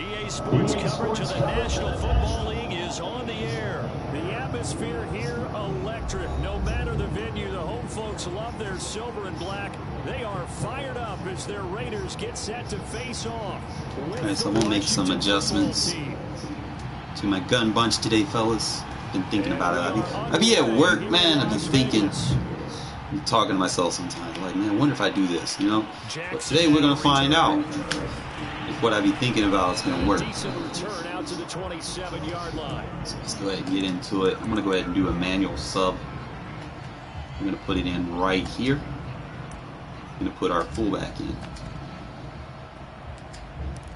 EA Sports coverage of the National Football League is on the air. The atmosphere here, electric. No matter the venue, the home folks love their silver and black. They are fired up as their Raiders get set to face off. Okay, so I'm going to make some adjustments to my gun bunch today, fellas. Been thinking about it. I be at work, man. I be thinking, I'm talking to myself sometimes. Like, man, I wonder if I do this, you know? But today we're going to find out if what I be thinking about is going to work. So let's go ahead and get into it. I'm going to go ahead and do a manual sub. I'm going to put it in right here. I'm going to put our fullback in.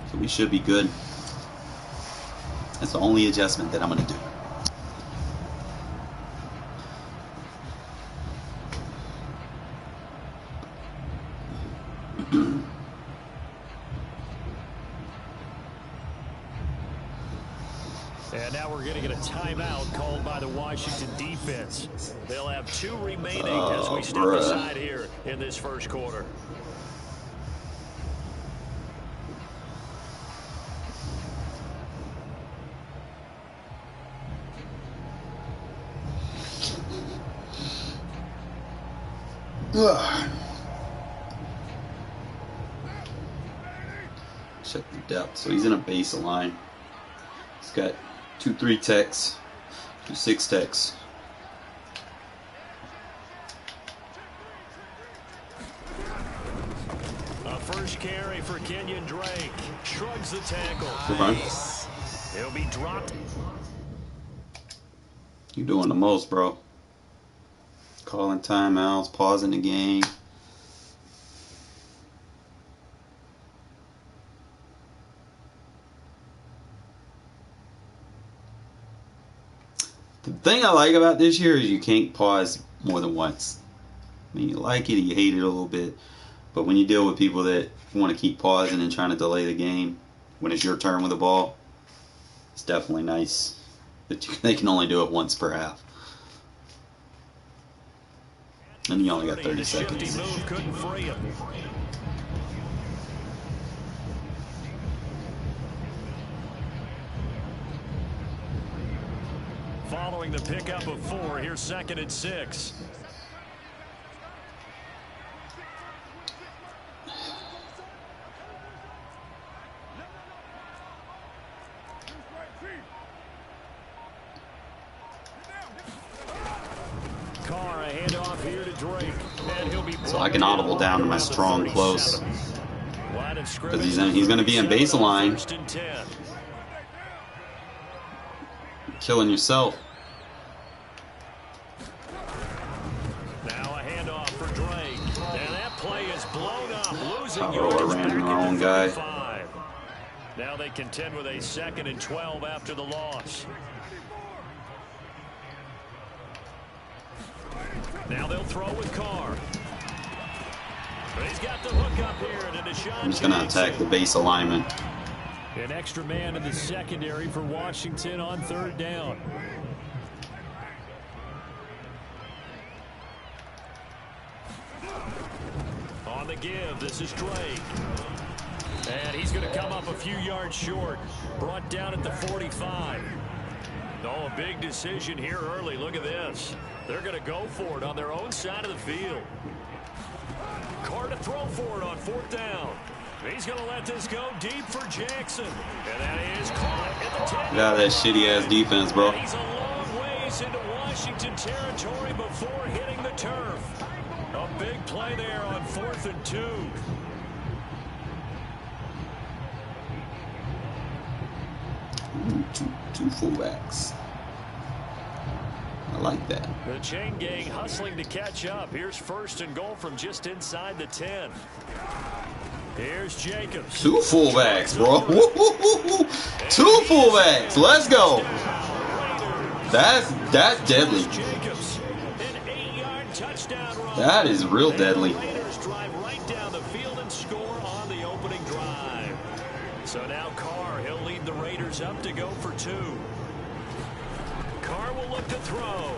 So we should be good. That's the only adjustment that I'm going to do. And now we're going to get a timeout called by the Washington defense. They'll have 2 remaining as we step aside here in this first quarter. Check the depth. So he's in a baseline. He's got 2 3 techs, 2 6 techs. A first carry for Kenyon Drake. Shrugs the tackle. Nice. He'll be dropped. You're doing the most, bro. Calling timeouts, pausing the game. The thing I like about this year is you can't pause more than once. I mean, you like it or you hate it a little bit. But when you deal with people that want to keep pausing and trying to delay the game when it's your turn with the ball, it's definitely nice that they can only do it once per half. And you only got 30 seconds. Following the pickup of 4, here's 2nd and 6. Carr, a handoff here to Drake. And he'll be so I can audible down to my strong close. Because he's going to be in baseline. Killing yourself. Now a handoff for Drake. And that play is blown up. Losing yards back our own guy. Now they contend with a 2nd and 12 after the loss. Now they'll throw with Carr. He's got the hook up here to Deshaun. I'm just going to attack the base alignment. An extra man in the secondary for Washington on 3rd down. On the give, this is Drake. And he's going to come up a few yards short. Brought down at the 45. Oh, a big decision here early. Look at this. They're going to go for it on their own side of the field. Carr to throw for it on 4th down. He's going to let this go deep for Jackson. And that is caught at the 10. Got that shitty-ass defense, bro. He's a long ways into Washington territory before hitting the turf. A big play there on 4th and 2. Two fullbacks. I like that. The chain gang hustling to catch up. Here's 1st and goal from just inside the 10. Here's Jacobs. 2 fullbacks, bro. 2 fullbacks. Let's go. That's deadly. That is real deadly. Drive right down the field and score on the opening drive. So now Carr, he'll lead the Raiders up to go for 2. Carr will look to throw.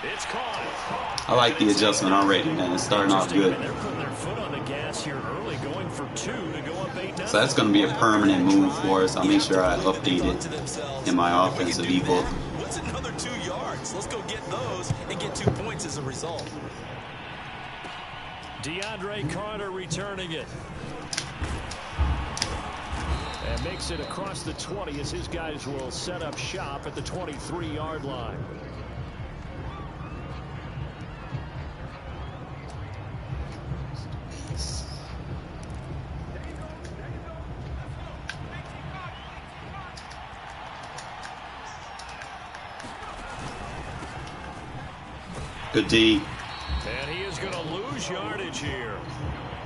It's caught. I like the adjustment already, man. It's starting off good. They're putting their foot on the gas pass here early, going for 2 to go up 8-0. So that's going to be a permanent move for us. I'll make sure I update it in my offensive ebook. What's another 2 yards? Let's go get those and get 2 points as a result. DeAndre Carter returning it. And makes it across the 20 as his guys will set up shop at the 23-yard line. Good D. And he is going to lose yardage here.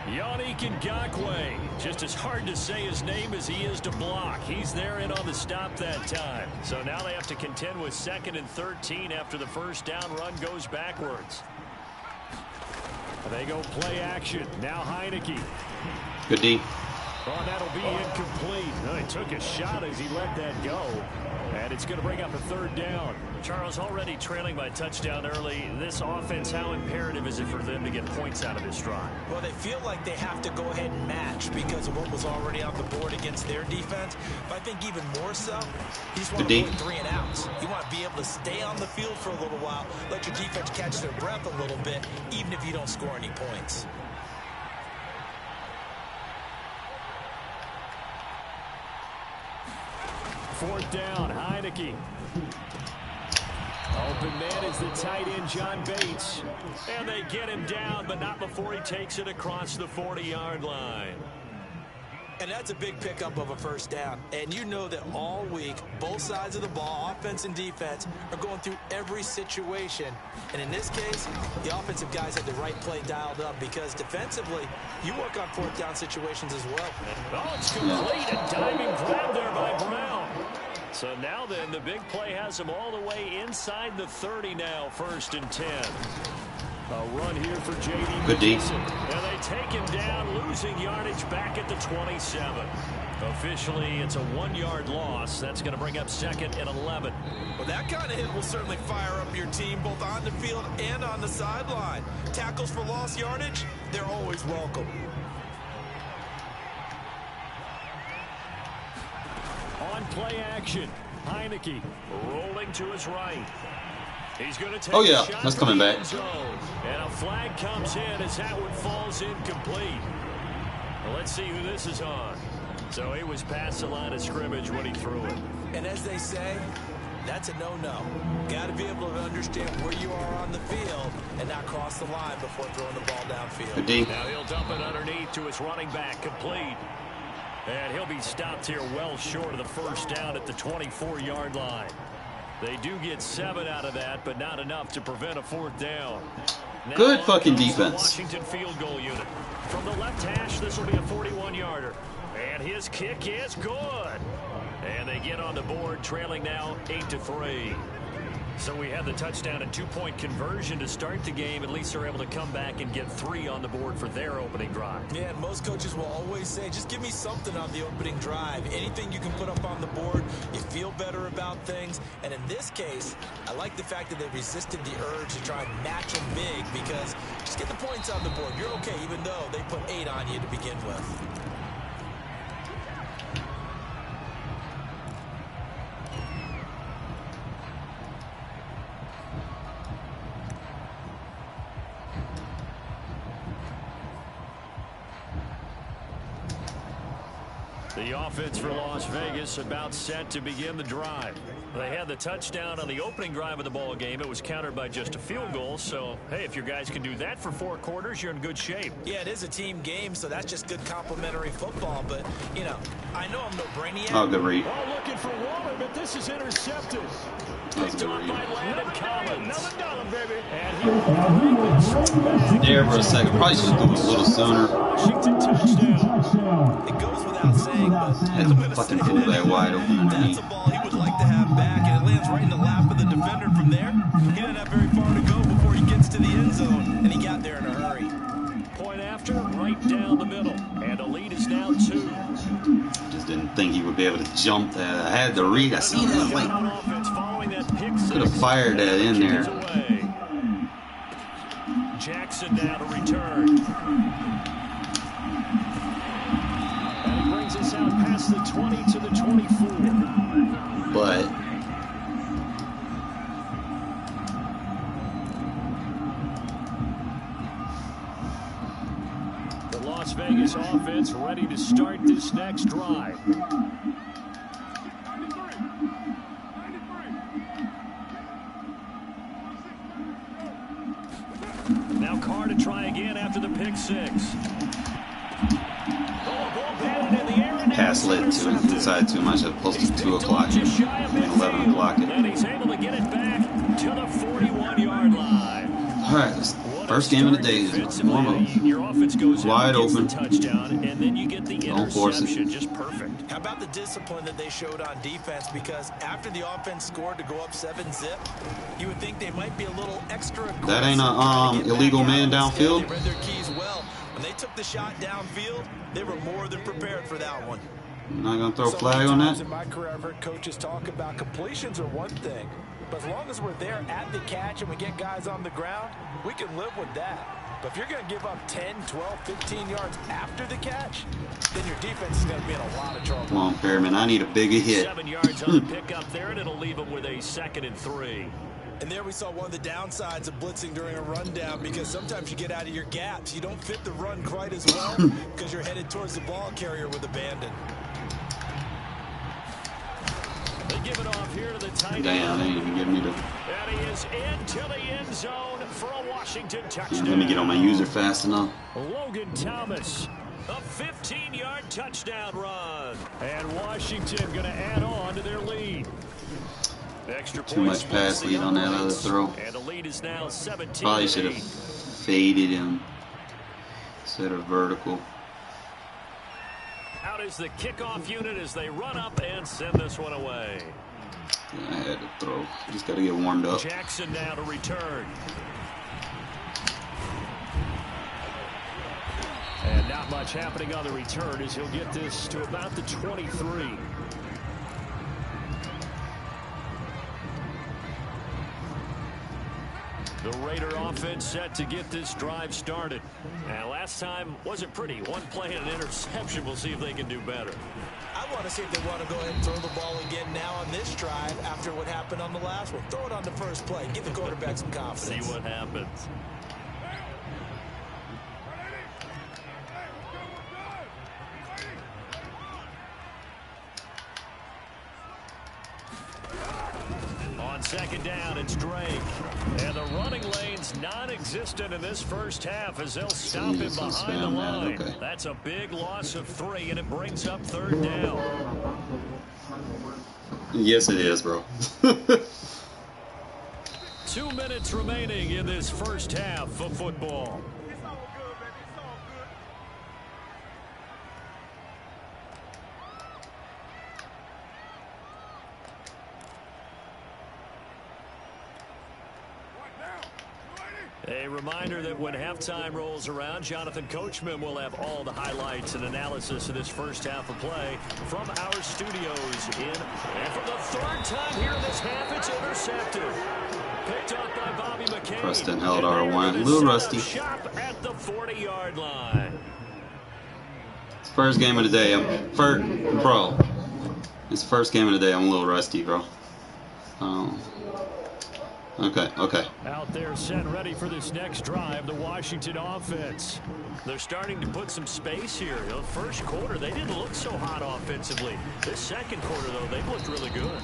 Yannick Ngakoue. Just as hard to say his name as he is to block. He's there in on the stop that time. So now they have to contend with 2nd and 13 after the first down run goes backwards. They go play action. Now Heineke. Good D. Oh, that'll be incomplete. Oh, he took a shot as he let that go. And it's going to bring up a 3rd down. Charles, already trailing by touchdown early. This offense, how imperative is it for them to get points out of this drive? Well, they feel like they have to go ahead and match because of what was already on the board against their defense. But I think even more so, you just want to avoid 3 and outs. You want to be able to stay on the field for a little while, let your defense catch their breath a little bit, even if you don't score any points. Fourth down, Heineke. Open man is the tight end, John Bates. And they get him down, but not before he takes it across the 40-yard line. And that's a big pickup of a 1st down. And you know that all week, both sides of the ball, offense and defense, are going through every situation. And in this case, the offensive guys had the right play dialed up because defensively, you work on 4th down situations as well. Oh, it's complete. A diving grab there by Brown. So now then, the big play has him all the way inside the 30 now, 1st and 10. A run here for J.D. Good D. And they take him down, losing yardage back at the 27. Officially, it's a 1-yard loss. That's going to bring up 2nd and 11. Well, that kind of hit will certainly fire up your team both on the field and on the sideline. Tackles for lost yardage, they're always welcome. On play action, Heineke rolling to his right. He's going to take oh yeah, a shot that's coming back. And a flag comes in as that one falls incomplete. Well, let's see who this is on. So he was past the line of scrimmage when he threw it. And as they say, that's a no-no. Got to be able to understand where you are on the field and not cross the line before throwing the ball downfield. Good D. Now he'll dump it underneath to his running back, complete. And he'll be stopped here well short of the 1st down at the 24-yard line. They do get 7 out of that, but not enough to prevent a 4th down. Now Good fucking defense. Washington field goal unit. From the left hash, this will be a 41-yarder. And his kick is good. And they get on the board, trailing now 8-3. So we have the touchdown and 2-point conversion to start the game. At least they're able to come back and get 3 on the board for their opening drive. Yeah, and most coaches will always say, just give me something on the opening drive. Anything you can put up on the board, you feel better about things. And in this case, I like the fact that they resisted the urge to try and match them big because just get the points on the board. You're okay, even though they put 8 on you to begin with. The offense for Las Vegas about set to begin the drive. They had the touchdown on the opening drive of the ball game. It was countered by just a field goal. So, hey, if your guys can do that for 4 quarters, you're in good shape. Yeah, it is a team game, so that's just good complimentary football. But, you know, I know I'm no brainiac. Oh, good read. Ball looking for Waller, but this is intercepted. That's a good read. Landon Collins. Another dollar, baby. And There for a second. Probably should have thrown it a little sooner. Washington touchdown. It goes without saying, but Had to fucking pull that wide open. that's a ball he would like to have back, and it lands right in the lap of the defender from there. He didn't have very far to go before he gets to the end zone, and he got there in a hurry. Point after, right down the middle. And the lead is now 2. Just didn't think he would be able to jump that. I had to read. I seen that. Like, could have fired that in there. Jackson now to return. this out past the 20 to the 24. But the Las Vegas offense ready to start this next drive. Now Carr to try again after the pick six. pass led to it. Inside too much. I posted 2 o'clock and 11 o'clock. And he's able to get it back to the 41-yard line. All right, this first game of the day is warm up. Your offense goes wide open. Touchdown, and then you get the interception. Just perfect. How about the discipline that they showed on defense? Because after the offense scored to go up 7-zip, you would think they might be a little extra aggressive. That ain't a illegal man downfield. They read their keys well. When they took the shot downfield, they were more than prepared for that one. I'm not gonna throw a flag on that. In my career, I've heard coaches talk about completions are one thing, but as long as we're there at the catch and we get guys on the ground, we can live with that. But if you're going to give up 10, 12, 15 yards after the catch, then your defense is going to be in a lot of trouble. Come on, Perriman. I need a bigger hit. 7 yards on the pickup there, and it'll leave them with a 2nd and 3. And there we saw one of the downsides of blitzing during a rundown, because sometimes you get out of your gaps. You don't fit the run quite as well because you're headed towards the ball carrier with abandon. They give it off here to the tight end. Damn, they didn't even give me the... And he is into the end zone for a Washington touchdown. Let me get on my user fast enough. Logan Thomas, a 15-yard touchdown run. And Washington going to add on to their lead. Extra Too much pass lead on that other throw. And the lead is now 17. Probably should have faded him instead of vertical. Out is the kickoff unit as they run up and send this one away. Yeah, I had to throw. Just got to get warmed up. Jackson now to return. And not much happening on the return as he'll get this to about the 23. The Raider offense set to get this drive started. And last time wasn't pretty. One play and an interception. We'll see if they can do better. I want to see if they want to go ahead and throw the ball again now on this drive after what happened on the last one. Throw it on the first play. Give the quarterback some confidence. See what happens. On 2nd down, it's Drake. And the running lane's non-existent in this first half as they'll stop him behind the line. Okay. That's a big loss of 3, and it brings up 3rd down. Yes, it is, bro. 2 minutes remaining in this first half of football. A reminder that when halftime rolls around, Jonathan Coachman will have all the highlights and analysis of this first half of play from our studios in. And for the 3rd time here in this half, it's intercepted. Picked up by Bobby McCain. Preston held R1. A little rusty. Shop at the 40-yard line. It's the first game of the day. Bro. It's the first game of the day. I'm a little rusty, bro. Okay. Out there set ready for this next drive, the Washington offense. They're starting to put some space here. The first quarter, they didn't look so hot offensively. This second quarter, though, they've looked really good.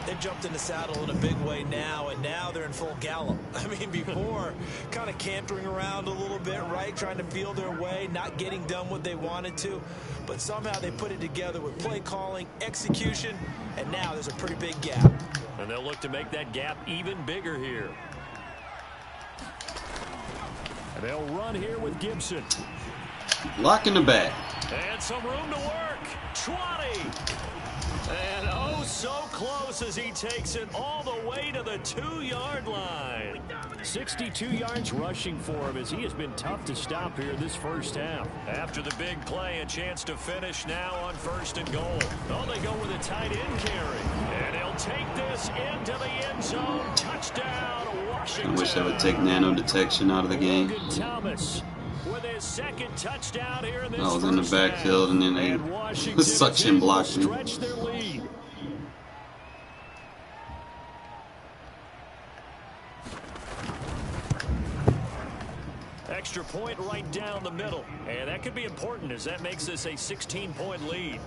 They've jumped in the saddle in a big way now, and now they're in full gallop. I mean, before, kind of cantering around a little bit, right? Trying to feel their way, not getting done what they wanted to. But somehow they put it together with play calling, execution, and now there's a pretty big gap. And they'll look to make that gap even bigger here. And they'll run here with Gibson. Lock in the back. And some room to work. 20. And oh, so close as he takes it all the way to the 2-yard line. 62 yards rushing for him as he has been tough to stop here this first half. After the big play, a chance to finish now on 1st and goal. Oh, they go with a tight end carry. And he'll take this into the end zone. Touchdown, Washington. I wish I would take nano detection out of the game. Logan Thomas. with his second touchdown here in this I was in the backfield, and then they suction blocked me. Stretch their lead. Extra point right down the middle, and that could be important as that makes this a 16-point lead.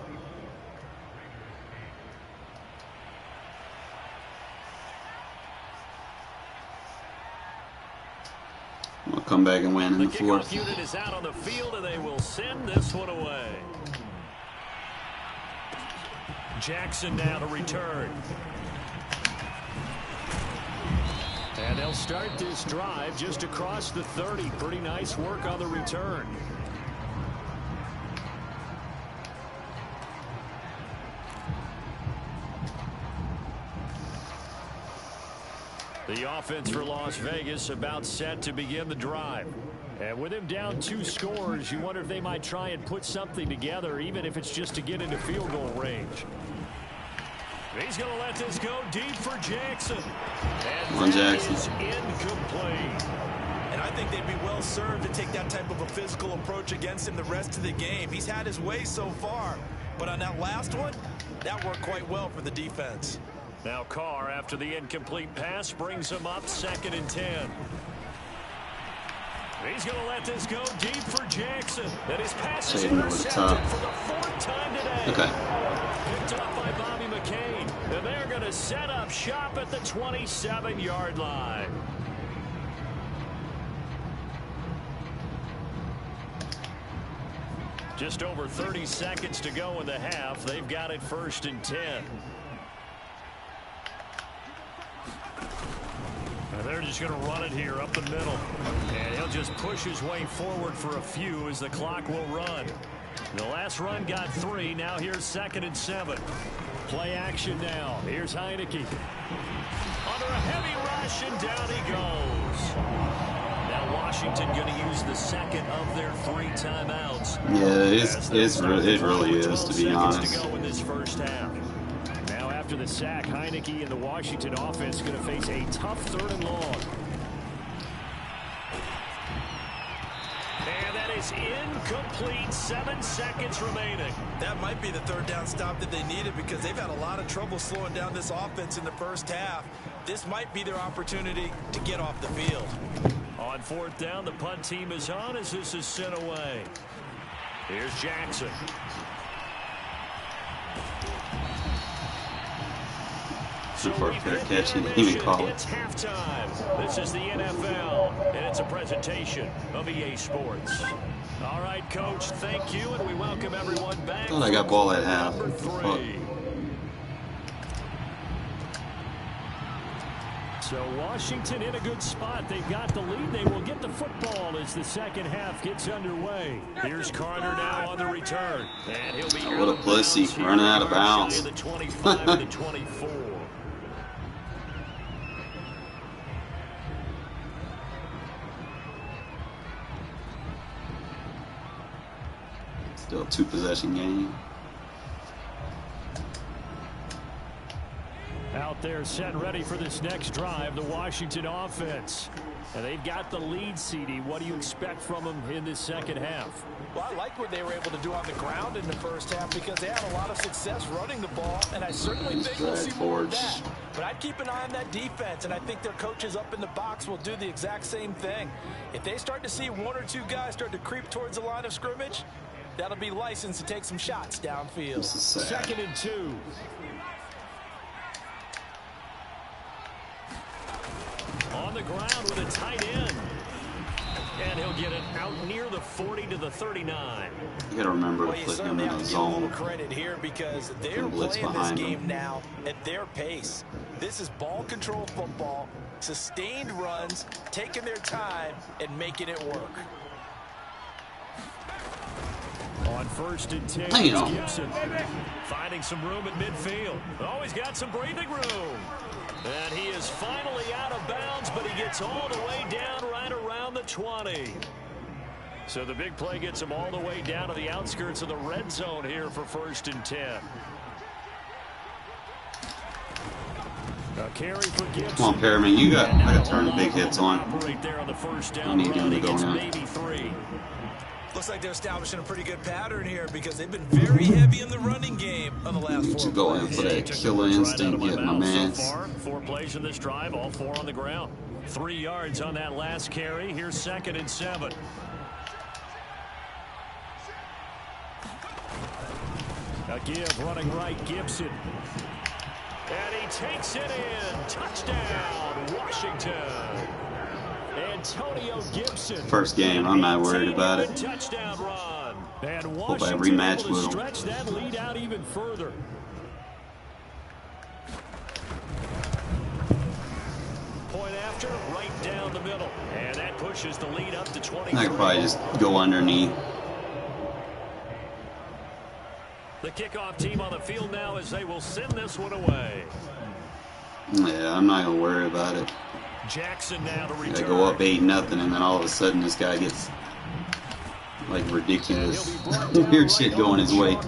We'll come back and win in the fourth. The kickoff unit is out on the field, and they will send this one away. Jackson now to return. And they'll start this drive just across the 30. Pretty nice work on the return. The offense for Las Vegas about set to begin the drive. And with him down 2 scores, you wonder if they might try and put something together, even if it's just to get into field goal range. He's going to let this go deep for Jackson. And on, Jackson. Is incomplete. And I think they'd be well served to take that type of a physical approach against him the rest of the game. He's had his way so far. But on that last one, that worked quite well for the defense. Now Carr, after the incomplete pass, brings him up 2nd and 10. He's going to let this go deep for Jackson. And his pass is intercepted for the 4th time today. Okay. Picked up by Bobby McCain. And they're going to set up shop at the 27-yard line. Just over 30 seconds to go in the half. They've got it 1st and 10. And they're just going to run it here up the middle. And he'll just push his way forward for a few as the clock will run. The last run got 3. Now here's 2nd and 7. Play action now. Here's Heineke. Under a heavy rush, and down he goes. Now Washington going to use the 2nd of their 3 timeouts. Yeah, it really is, to be honest. To go in this first half. Now after the sack, Heineke and the Washington offense going to face a tough 3rd and long. And that is incomplete. 7 seconds remaining. That might be the 3rd down stop that they needed because they've had a lot of trouble slowing down this offense in the first half. This might be their opportunity to get off the field. On 4th down, the punt team is on as this is sent away. Here's Jackson. For a fair catch, he didn't even call it. It's halftime. This is the NFL, and it's a presentation of EA Sports. All right, Coach, thank you, and we welcome everyone back. Thought I got ball at half. Number 3. So Washington in a good spot. They've got the lead. They will get the football as the second half gets underway. Here's Carter now on the return. And he'll be what a pussy, running out of bounds. The 25 and the 24. Still a 2-possession game. Out there set ready for this next drive, the Washington offense. And they've got the lead, CD. What do you expect from them in this second half? Well, I like what they were able to do on the ground in the first half because they had a lot of success running the ball, and I certainly think we'll see more of that. But I'd keep an eye on that defense, and I think their coaches up in the box will do the exact same thing. If they start to see 1 or 2 guys start to creep towards the line of scrimmage, that'll be licensed to take some shots downfield. 2nd and 2. On the ground with a tight end. And he'll get it out near the 40 to the 39. You got to remember to put him in a zone. A little credit here because they're playing this game now at their pace. This is ball control football, sustained runs, taking their time and making it work. On 1st and 10, Gibson finding some room at midfield. Always got some breathing room. And he is finally out of bounds, but he gets all the way down right around the 20. So the big play gets him all the way down to the outskirts of the red zone here for 1st and 10. A carry for Gibson. Come on, Perriman, I got to turn the big hits on. I need him to go in. Maybe 3. Looks like they're establishing a pretty good pattern here because they've been very heavy in the running game on the last 4 To go in for that killer instinct, get my man. So far, 4 plays in this drive, all 4 on the ground. 3 yards on that last carry. Here's 2nd and 7. A give running right, Gibson. And he takes it in. Touchdown, Washington. Antonio Gibson. First game, I'm not worried about it. Touchdown run. And Hope I Washington rematch able to with him. stretch that lead out even further. Point after, right down the middle. And that pushes the lead up to 23. I could probably just go underneath. The kickoff team on the field now as they will send this one away. Yeah, I'm not gonna worry about it. Jackson now to I return. go up 8-0, and then all of a sudden this guy gets like ridiculous weird shit going his way.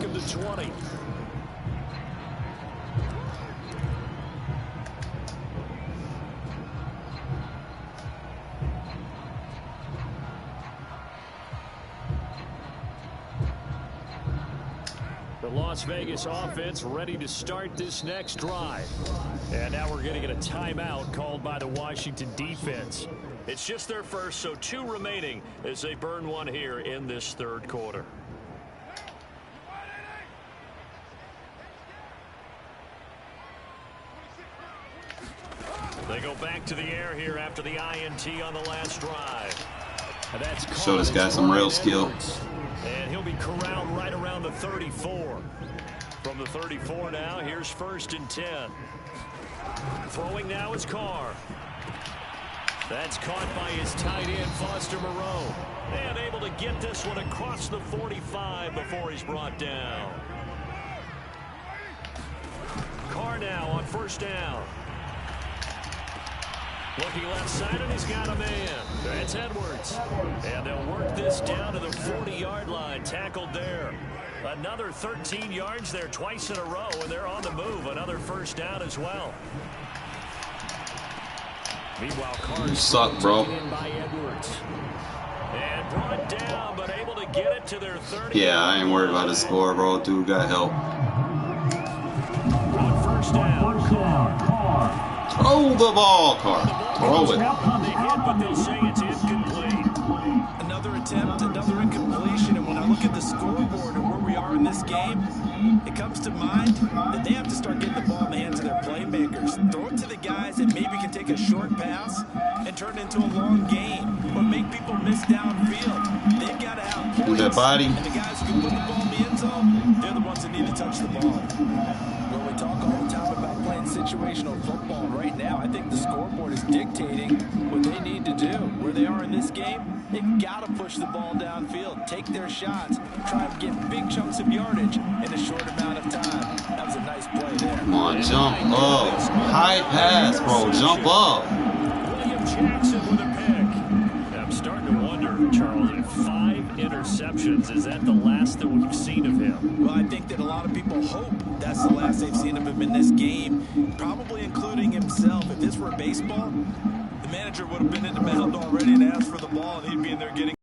The Las Vegas offense ready to start this next drive. And now we're going to get a timeout called by the Washington defense. It's just their first, so 2 remaining as they burn one here in this 3rd quarter. They go back to the air here after the INT on the last drive. And that's Show this guy some real skill. And he'll be corralled right around the 34. From the 34 now, here's 1st and 10. Throwing now is Carr. That's caught by his tight end, Foster Moreau. And able to get this one across the 45 before he's brought down. Carr now on 1st down. Looking left side, and he's got a man. That's Edwards. And they'll work this down to the 40-yard line. Tackled there. Another 13 yards there twice in a row, and they're on the move. Another 1st down as well. Meanwhile, Carr You suck, bro. by Edwards. And brought down, but able to get it to their 30. Yeah, I ain't worried about the score, bro. Dude got help. On 1st down, Carr. Throw the ball, Carr. Throw it. On the hit, but they say it's incomplete. Another attempt, another incompletion, and when I look at the scoreboard and where we are in this game, it comes to mind that they have to start getting the ball in the hands of their playmakers. Throw it to the guys that maybe can take a short pass and turn it into a long gain or make people miss downfield. They've got to have points. That body. And the guys who can put the ball in the end zone, they're the ones that need to touch the ball. Well, we talk all the time about playing situational football. Right now, I think the scoreboard is dictating what they need to do. Where they are in this game, they've got to push the ball downfield, take their shots, try and get big chunks of yardage in a short amount of time. That was a nice play there. Come on, jump up. High pass, bro. Jump up. William Jackson with a pick. I'm starting to wonder, Charles, if 5 interceptions, is that the last that we've seen of him? Well, I think that a lot of people hope that's the last they've seen of him in this game, probably including himself. If this were baseball, the manager would have been in the mound already and asked for the ball, and he'd be in there getting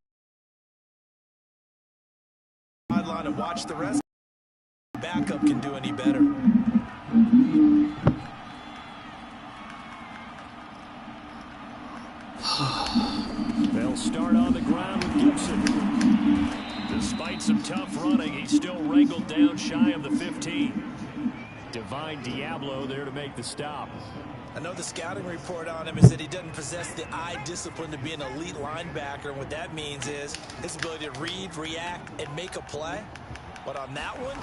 the sideline and watch the rest. Backup can do any better. They'll start on the ground with Gibson. Despite some tough running, he's still wrangled down shy of the 15. Divine Diablo there to make the stop. I know the scouting report on him is that he doesn't possess the eye discipline to be an elite linebacker. And what that means is his ability to read, react, and make a play. But on that one,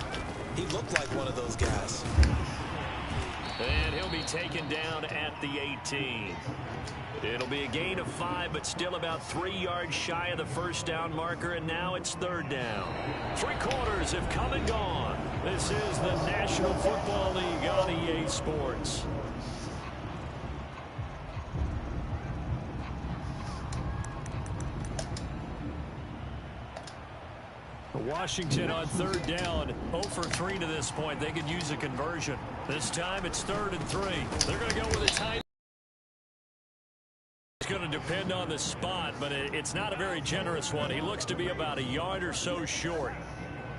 he looked like one of those guys. And he'll be taken down at the 18. It'll be a gain of 5, but still about 3 yards shy of the 1st down marker, and now it's 3rd down. 3 quarters have come and gone. This is the National Football League on EA Sports. Washington on 3rd down, 0 for 3 to this point. They could use a conversion. This time it's 3rd and 3. They're going to go with a tight. It's going to depend on the spot, but it's not a very generous one. He looks to be about a yard or so short.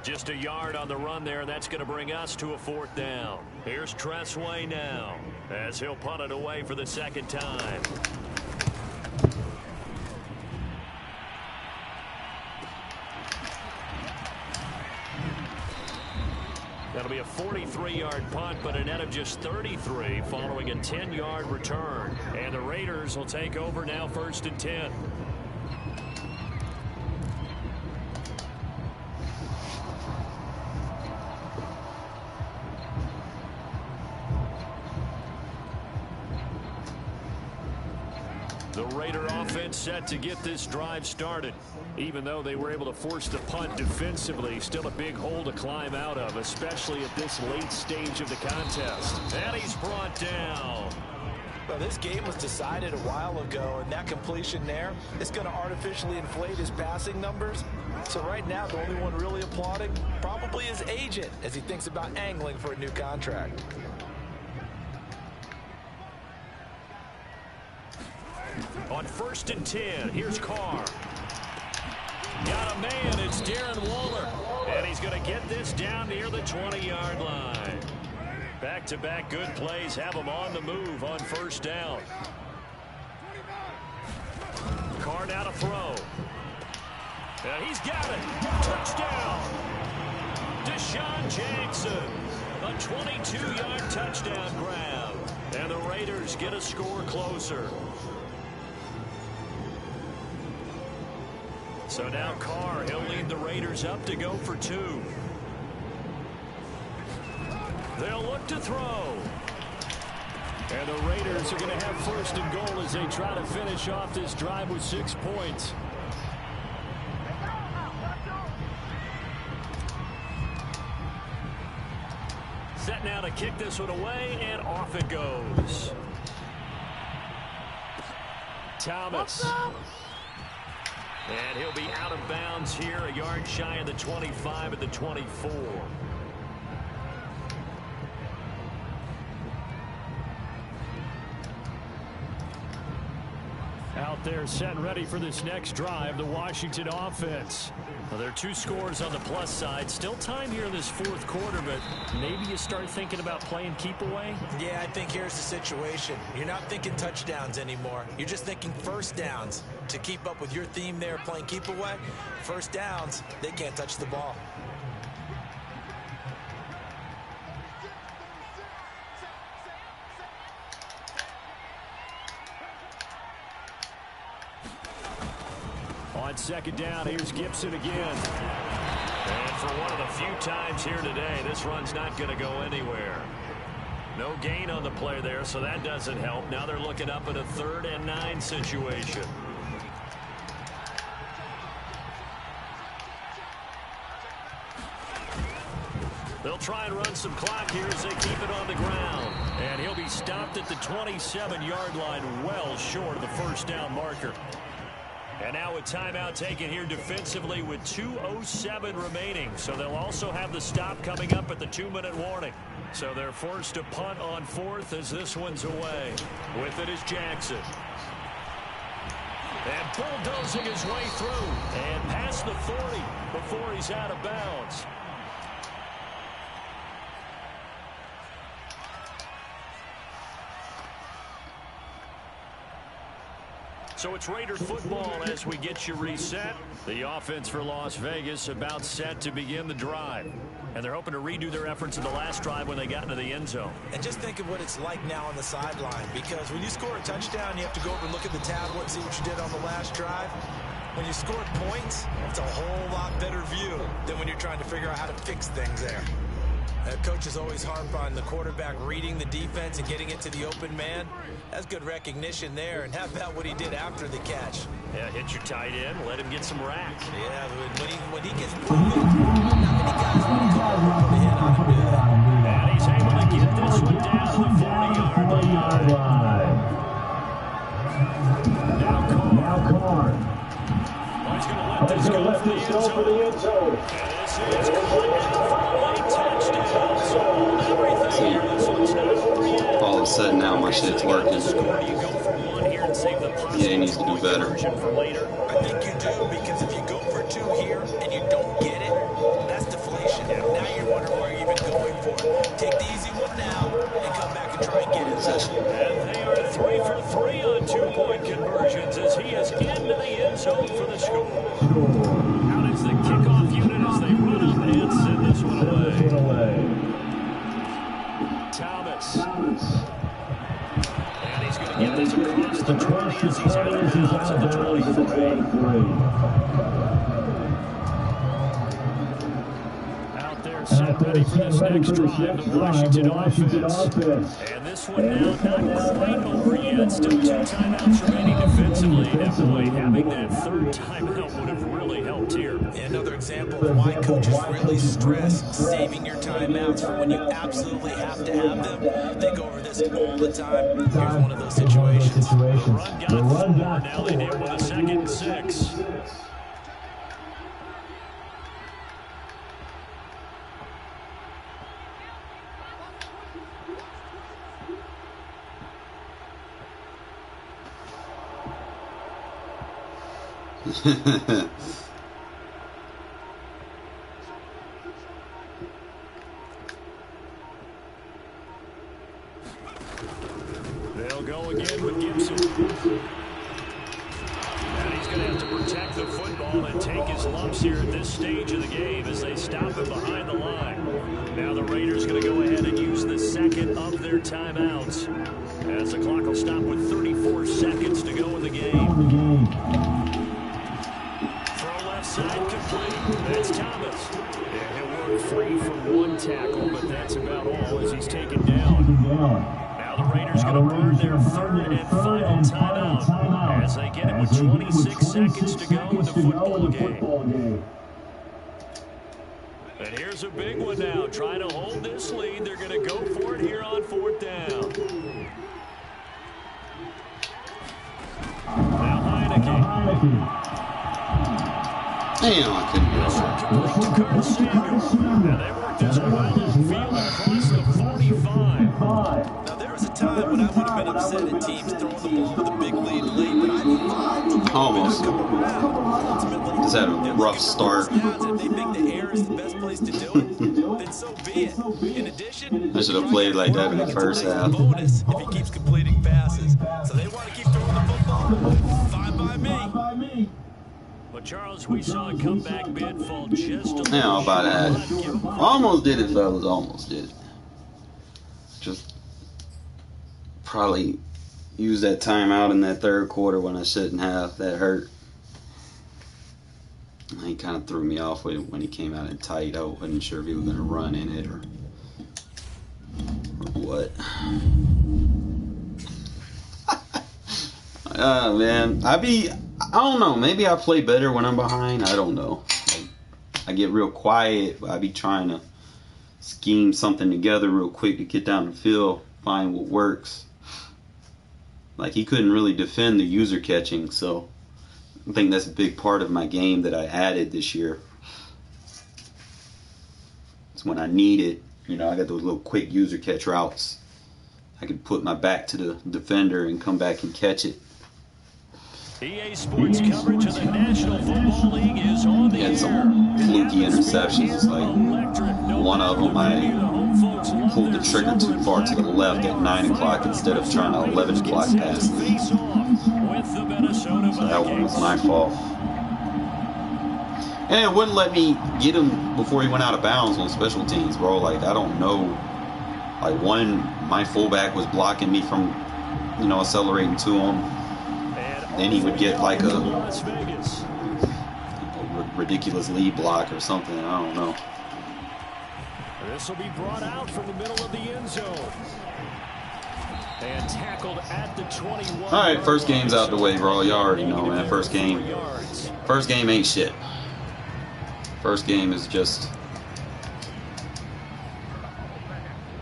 Just a yard on the run there. That's going to bring us to a 4th down. Here's Tressway now as he'll punt it away for the 2nd time. That'll be a 43-yard punt, but a net of just 33 following a 10-yard return. And the Raiders will take over now, 1st and 10. The Raider offense set to get this drive started. Even though they were able to force the punt defensively, still a big hole to climb out of, especially at this late stage of the contest. And he's brought down. Well, this game was decided a while ago, and that completion there is going to artificially inflate his passing numbers. So right now, the only one really applauding probably his agent as he thinks about angling for a new contract. On 1st and 10, here's Carr. Got a man, it's Darren Waller. And he's going to get this down near the 20-yard line. Back-to-back good plays have him on the move on 1st down. Carr now to throw. And he's got it. Touchdown. Deshaun Jackson. A 22-yard touchdown grab. And the Raiders get a score closer. So now Carr, he'll lead the Raiders up to go for 2. They'll look to throw. And the Raiders are going to have 1st and goal as they try to finish off this drive with 6 points. Set now to kick this one away, and off it goes. Thomas. And he'll be out of bounds here, a yard shy of the 25 at the 24. Out there set and ready for this next drive, the Washington offense. Well, there are 2 scores on the plus side. Still time here in this 4th quarter, but maybe you start thinking about playing keep away? Yeah, I think here's the situation. You're not thinking touchdowns anymore. You're just thinking 1st downs. To keep up with your theme there, playing keep away, 1st downs, they can't touch the ball. On 2nd down, here's Gibson again. And for one of the few times here today, this run's not going to go anywhere. No gain on the play there, so that doesn't help. Now they're looking up at a 3rd and 9 situation. They'll try and run some clock here as they keep it on the ground. And he'll be stopped at the 27-yard line, well short of the 1st down marker. And now a timeout taken here defensively with 2:07 remaining. So they'll also have the stop coming up at the 2-minute warning. So they're forced to punt on 4th as this one's away. With it is Jackson. And bulldozing his way through. And past the 40 before he's out of bounds. So it's Raider football as we get you reset. The offense for Las Vegas about set to begin the drive. And they're hoping to redo their efforts in the last drive when they got into the end zone. And just think of what it's like now on the sideline. Because when you score a touchdown, you have to go over and look at the tablet and see what you did on the last drive. When you score points, it's a whole lot better view than when you're trying to figure out how to fix things there. Coaches always harp on the quarterback reading the defense and getting it to the open man. That's good recognition there. And how about what he did after the catch? Yeah, hit your tight end, let him get some racks. Yeah, when he gets moving, not many guys want to come over and put a hit on him, do they? And he's able to get this one down to the 40-yard line. Now Carr. Oh, he's going to let this go for the end zone. And this is clear for a touchdown. So everything here, this looks sudden now my shit's working. Yeah, he needs to do better. I think you do, because if you go for 2 here and you don't get it, that's deflation. Now you're wondering why you're even going for it. Take the easy one now and come back and try and get it. And they are 3 for 3 on 2-point conversions as he is into the end zone for the score. Out is the kickoff unit as they run up and send this one away. Thomas. And he's going to get this across the 20 as he's out of bounds at the 23. Out there set ready for this next drive, the Washington offense. And this one now not quite over yet. Still 2 timeouts remaining defensively. And boy, having that 3rd timeout would have really helped here. Another example of why coaches really stress saving your timeouts for when you absolutely have to have them. They go over this all the time. Here's one of those situations. The run got 4. Now they deal with a 2nd and 6. They'll go again with Gibson. And he's going to have to protect the football and take his lumps here at this stage of the game as they stop him behind the line. Now the Raiders going to go ahead and use the 2nd of their timeouts as the clock will stop with 34 seconds to go in the game. Throw left side complete. That's Thomas. And he'll work free from 1 tackle, but that's about all as he's taken down. Now the Raiders going to burn their 3rd and final timeout as they get it with 26 seconds to go in the football game. And here's a big one now. Trying to hold this lead. They're going to go for it here on 4th down. Now Heineke. Damn, I couldn't get it. Now they work this well upfield across the 45. Now there was a time when I would have been upset at teams throwing the ball with a big lead late, but Almost. ultimately, Just had a rough start. If they think the air is the best place to do it, then so be it. In addition, I should have played like that in the first half. bonus if he keeps completing passes. So they want to keep throwing the football. Fine by me. But Charles, we saw a comeback bid fall just a little Yeah, how about that? Almost did it, fellas. Almost did it. Just probably used that timeout in that 3rd quarter when I shouldn't have. That hurt. He kind of threw me off when he came out in tight. I wasn't sure if he was going to run in it or what. Man, I don't know. Maybe I play better when I'm behind. I don't know. I get real quiet. I be trying to scheme something together real quick to get down the field, find what works. Like, he couldn't really defend the user catching, so I think that's a big part of my game that I added this year. It's when I need it. You know, I got those little quick user catch routes. I could put my back to the defender and come back and catch it. EA Sports coverage of the National Football League is on the air. He had some fluky interceptions. Like, one of them, I pulled the trigger too far to the left at 9 o'clock instead of trying to 11 o'clock pass. So that one was my fault. And it wouldn't let me get him before he went out of bounds on special teams, bro. Like, I don't know. Like, my fullback was blocking me from, accelerating to him. Then he would get like a ridiculous lead block or something. I don't know. This will be brought out from the middle of the end zone. And tackled at the 21. All right, first game's out the way, bro. Y'all already know, man. First game ain't shit. First game is just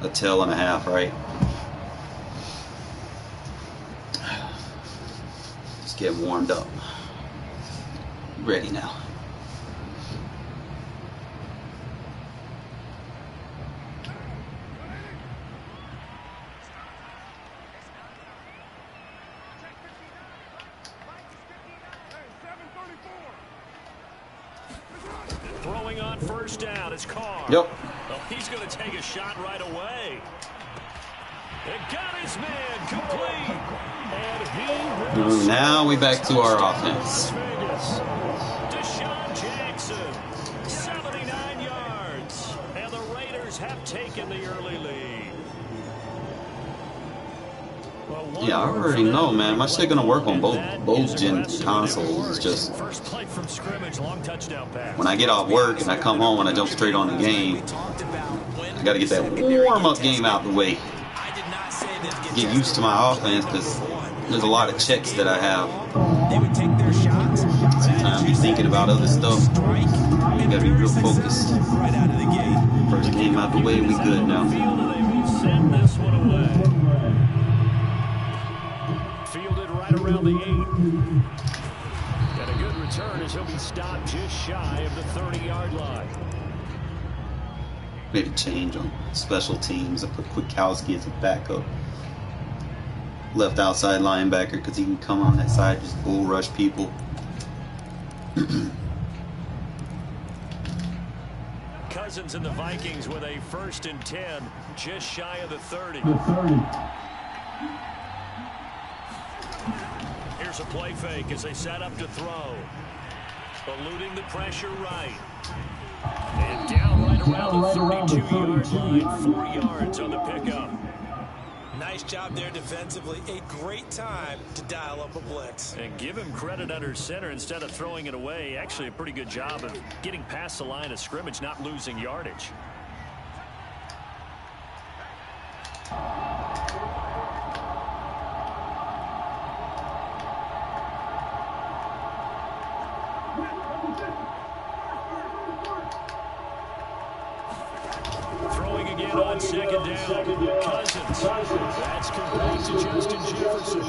a tail and a half, right? Just get warmed up. Ready now. on first down. It's Carr. Yep. Well, he's going to take a shot right away. It got his man complete. And he now we back to our offense. Deshaun Jackson, 79 yards. And the Raiders have taken the early lead. Well, yeah, I already know, man. My shit gonna work on both gen consoles. It's just first play from scrimmage, long touchdown pass. when I get off work and I come home and I jump straight on the game, I gotta get that warm-up game out the way. Get used to my offense because there's a lot of checks that I have. Sometimes you're thinking about other stuff. You gotta be real focused. First game out the way, we good now. Send this one away. Fielded right around the 8. Got a good return as he'll be stopped just shy of the 30-yard line. Maybe change on special teams. I put Kwiatkowski as a backup. Left outside linebacker because he can come on that side, just bull rush people. Cousins and the Vikings with a 1st and 10, just shy of the 30. Here's a play fake as they set up to throw. Eluding the pressure right. And down right around the 32-yard line, 4 yards on the pickup. Nice job there defensively. A great time to dial up a blitz. And give him credit under center instead of throwing it away. Actually a pretty good job of getting past the line of scrimmage, not losing yardage. Throwing again on 2nd down. Cousins. That's complete to Justin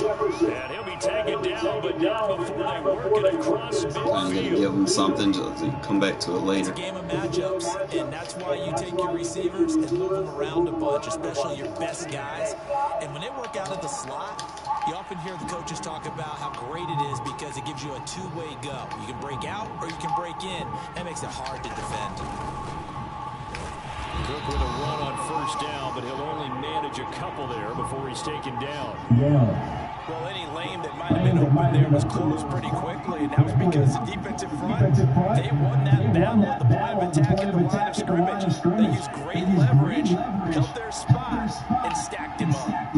Jefferson. And he'll be taken down, but not before they work it across midfield. I'm going to give him something to come back to it later. It's a game of matchups, and that's why you take your receivers and move them around a bunch, especially your best guys. And when they work out of the slot, you often hear the coaches talk about how great it is because it gives you a two-way go. You can break out or you can break in. That makes it hard to defend. Cook with a run on 1st down, but he'll only manage a couple there before he's taken down. Well, any lane that might have been open there was closed pretty quickly, and that was because the defensive front, they won that battle at the point of attack at the line of scrimmage. They used great leverage, held their spot, and stacked him up.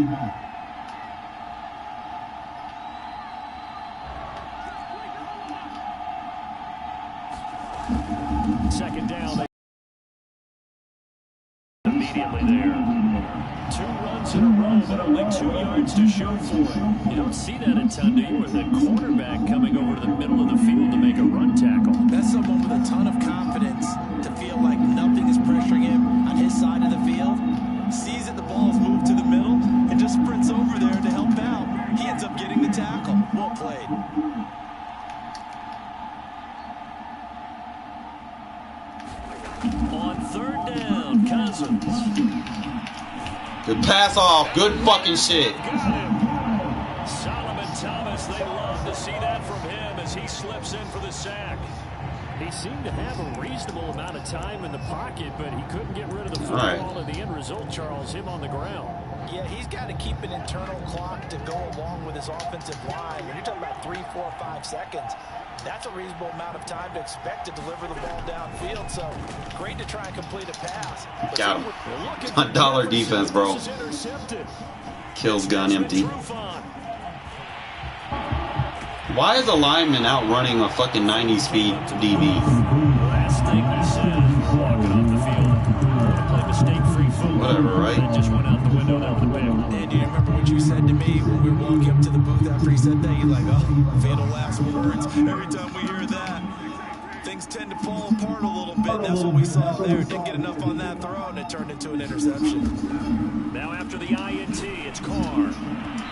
2nd down. Immediately there. 2 runs in a row, but only 2 yards to show for it. You don't see that a ton, do you? With a quarterback coming over to the middle of the field to make a run tackle. That's someone with a ton of confidence to feel like nothing is pressuring him on his side of the field. Sees that the ball is moved to the middle and just sprints over there to help out. He ends up getting the tackle. Well played. On 3rd down, Cousins. Good pass off. Good fucking shit. Solomon Thomas, they love to see that from him as he slips in for the sack. He seemed to have a reasonable amount of time in the pocket, but he couldn't get rid of the football. And the end result, Charles, him on the ground. Yeah, he's got to keep an internal clock to go along with his offensive line. When you're talking about 3, 4, 5 seconds, that's a reasonable amount of time to expect to deliver the ball downfield. So great to try and complete a pass. Got him. Dollar defense, bro. Kills gun empty. Why is a lineman outrunning a fucking 90-speed DB? Last thing he said, walking off the field. Play mistake-free football. Whatever, right? It just went out the window. That was a big. And do you remember what you said to me when we were walking up to the booth after he said that? You're like, oh, fatal last words. Every time we hear that, things tend to fall apart a little bit. That's what we saw there. Didn't get enough on that throw, and it turned into an interception. Now after the INT, it's Carr.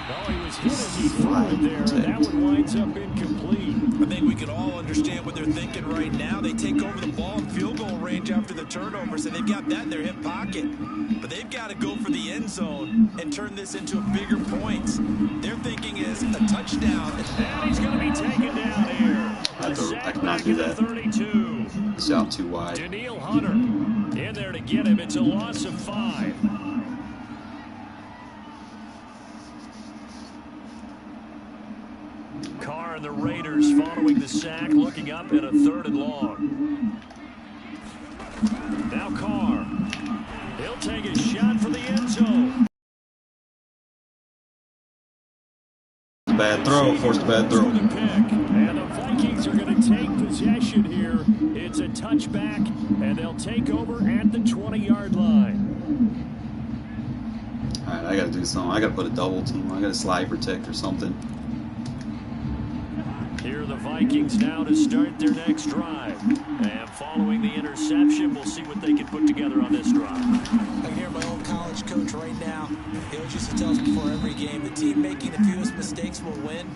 Oh, he was hit as he threw it there, and that one winds up incomplete. I think we can all understand what they're thinking right now. They take over the ball in field goal range after the turnover, so they've got that in their hip pocket. But they've got to go for the end zone and turn this into bigger points. Their thinking is a touchdown. And he's going to be taken down here. I cannot do that. 32. pitched out too wide. Danielle Hunter in there to get him. It's a loss of 5. Carr and the Raiders following the sack, looking up at a 3rd and long. Now Carr. He'll take a shot for the end zone. Bad throw, forced a bad throw. And the Vikings are going to take possession here. It's a touchback, and they'll take over at the 20-yard line. All right, I got to do something. I got to put a double team. I got to slide protect or something. Here are the Vikings now to start their next drive. And following the interception, we'll see what they can put together on this drive. I can hear my old college coach right now. He always used to tell us before every game, the team making the fewest mistakes will win.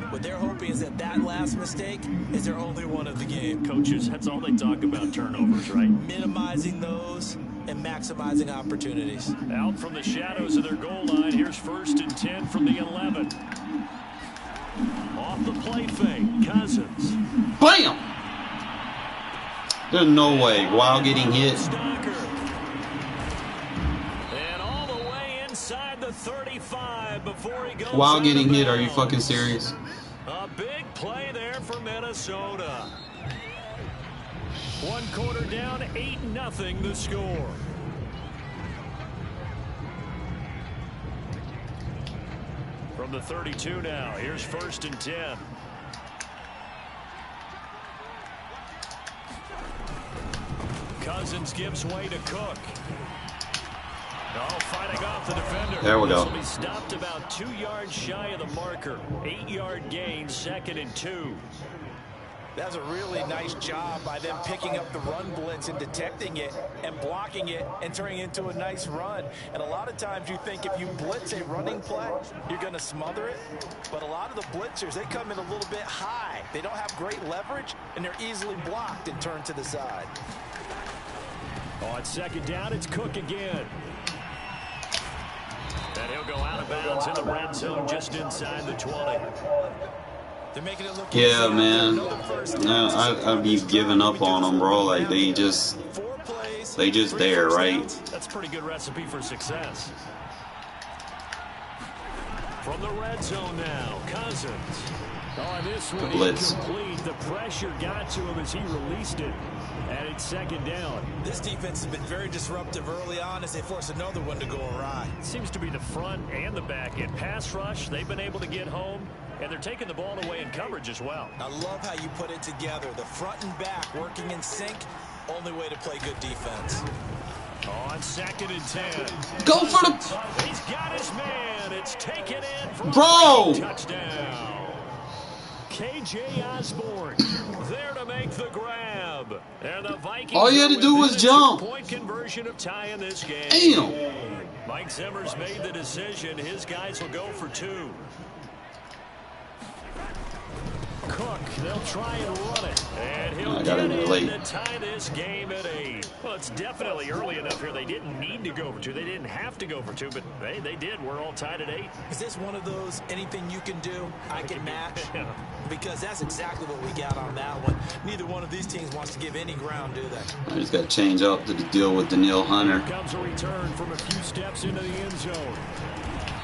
What they're hoping is that that last mistake is their only one of the game. Coaches, that's all they talk about, turnovers, right? Minimizing those and maximizing opportunities. Out from the shadows of their goal line, here's 1st and 10 from the 11. Off the play fake, Cousins. Bam! There's no way. While getting hit. And all the way inside the 35 before he goes. While getting hit, are you fucking serious? A big play there for Minnesota. 1 quarter down, 8-0 the score. From the 32 now, here's 1st and 10. Cousins gives way to Cook. Oh, fighting off the defender. There we go. This will be stopped about 2 yards shy of the marker. 8-yard gain, 2nd and 2. That's a really nice job by them picking up the run blitz and detecting it and blocking it and turning it into a nice run. And a lot of times you think if you blitz a running play, you're going to smother it. But a lot of the blitzers, they come in a little bit high. They don't have great leverage, and they're easily blocked and turned to the side. On 2nd down, it's Cook again. And he'll go out of bounds in the red zone just inside the 20. They're making it look Yeah, man. I'd be giving up on them, bro. Like, they just there, right? That's a pretty good recipe for success. From the red zone now, Cousins. Oh, this one incomplete. The pressure got to him as he released it. And it's 2nd down. This defense has been very disruptive early on as they force another one to go awry. Seems to be the front and the back end. Pass rush, they've been able to get home. And they're taking the ball away in coverage as well. I love how you put it together. The front and back working in sync. Only way to play good defense. On 2nd and 10. Go for the... He's got his man. It's taken in for Bro! a touchdown. KJ Osborne there to make the grab. And the Vikings all you had to do was jump. Point conversion of tie in this game. Damn. Mike Zimmer's made the decision. His guys will go for 2. Cook, they'll try and run it. And he'll get in to tie this game at 8. Well, it's definitely early enough here. They didn't need to go for 2. They didn't have to go for 2, but they did. We're all tied at 8. Is this one of those anything you can do, I can match? Because that's exactly what we got on that one. Neither one of these teams wants to give any ground, do they? I just got to change up to the deal with Danielle Hunter. Here comes a return from a few steps into the end zone.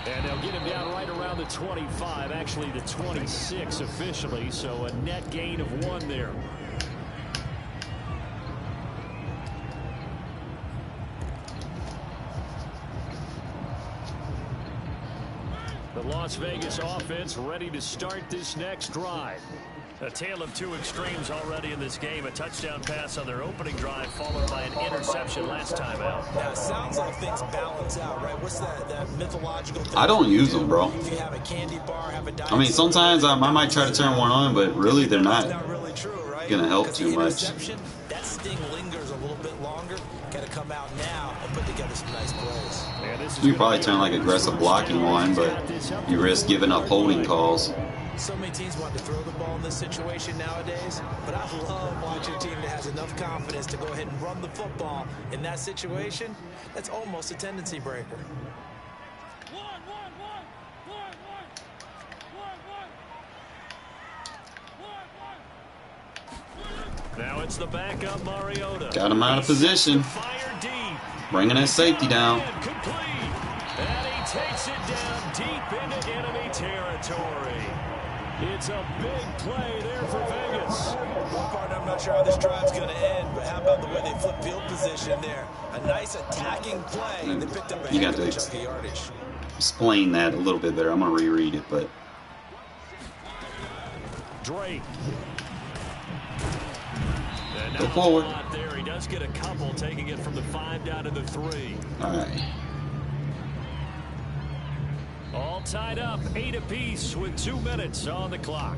And they'll get him down right around the 25, actually the 26 officially, so a net gain of 1 there. The Las Vegas offense ready to start this next drive. A tale of 2 extremes already in this game. A touchdown pass on their opening drive followed by an interception last time out. Now, it sounds like things balance out, right? What's that mythological thing? I don't use them, bro. If you have a candy bar, have a diet I mean, sometimes I might try to turn one on, but really they're not really true, right? going to help too much. That sting lingers a little bit longer. Got to come out now and put together some nice plays. You probably turn like aggressive blocking on, but you risk giving up holding calls. So many teams want to throw the ball in this situation nowadays, but I love watching a team that has enough confidence to go ahead and run the football in that situation. That's almost a tendency breaker. Now it's the backup Mariota. Got him out of position. Fire deep. Bringing that safety down. And complete. And he takes it down deep into enemy territory. It's a big play there for Vegas. One part, I'm not sure how this drive's going to end, but how about the way they flip field position there? A nice attacking play. They picked up a heck of a chunk of yardage. Explain that a little bit better. I'm going to reread it, but... Drake. Go forward. There, he does get a couple, taking it from the 5 down to the 3. All right. All tied up, 8 apiece with 2 minutes on the clock.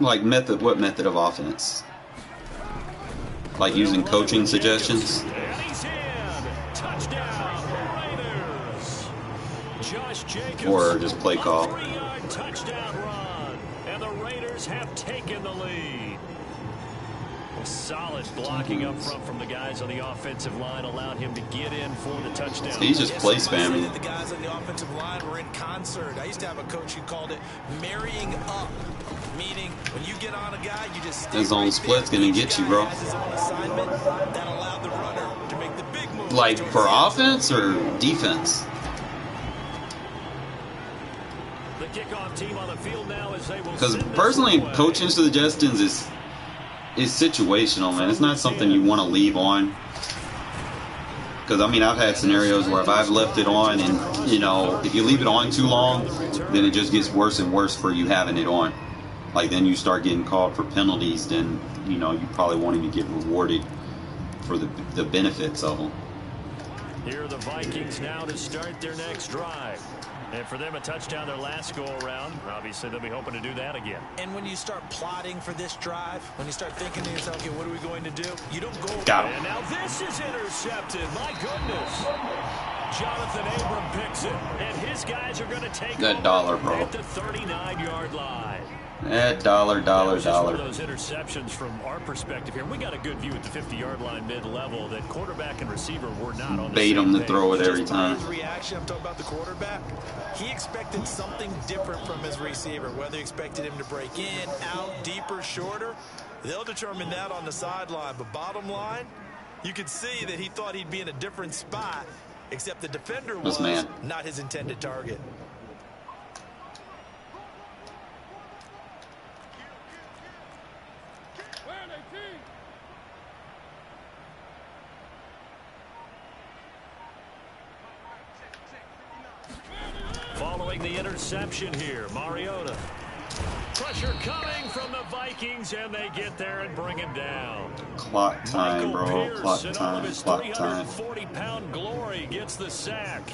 Like method, what method of offense? Like using coaching suggestions? And he's in. Touchdown, Raiders. Josh Jacobs. Or just play call? 3-yard touchdown run. And the Raiders have taken the lead. Solid blocking up front from the guys on the offensive line allowed him to get in for the touchdown. So he's just play spamming. The guys on the offensive line were in concert. I used to have a coach who called it marrying up. Meaning, when you get on a guy, you just his own split's gonna get you, bro. Like for offense or defense? The kickoff team on the field now as they will. Because personally, coaching suggestions is situational, man. It's not something you want to leave on. Because, I mean, I've had scenarios where if I've left it on and, you know, if you leave it on too long, then it just gets worse and worse for you having it on. Like, then you start getting called for penalties, then, you know, you probably won't even get rewarded for the benefits of them. Here are the Vikings now to start their next drive. And for them, a touchdown their last go-around. Obviously, they'll be hoping to do that again. And when you start plotting for this drive, when you start thinking to yourself, okay, what are we going to do? You don't go. Got him. And now this is intercepted. My goodness. Jonathan Abram picks it. And his guys are going to take that dollar, bro. At the 39-yard line. That dollar. One of those interceptions from our perspective here. We got a good view at the 50-yard line mid-level that quarterback and receiver were not on the bait him to page. throw it every time. His reaction, I'm talking about the quarterback. He expected something different from his receiver, whether he expected him to break in, out, deeper, shorter. They'll determine that on the sideline. But bottom line, you could see that he thought he'd be in a different spot, except the defender was not his intended target. Following the interception here, Mariota. Pressure coming from the Vikings, and they get there and bring him down. Clock time, bro. Pierce, Clock and time. all of his Clock time. 340-pound glory gets the sack.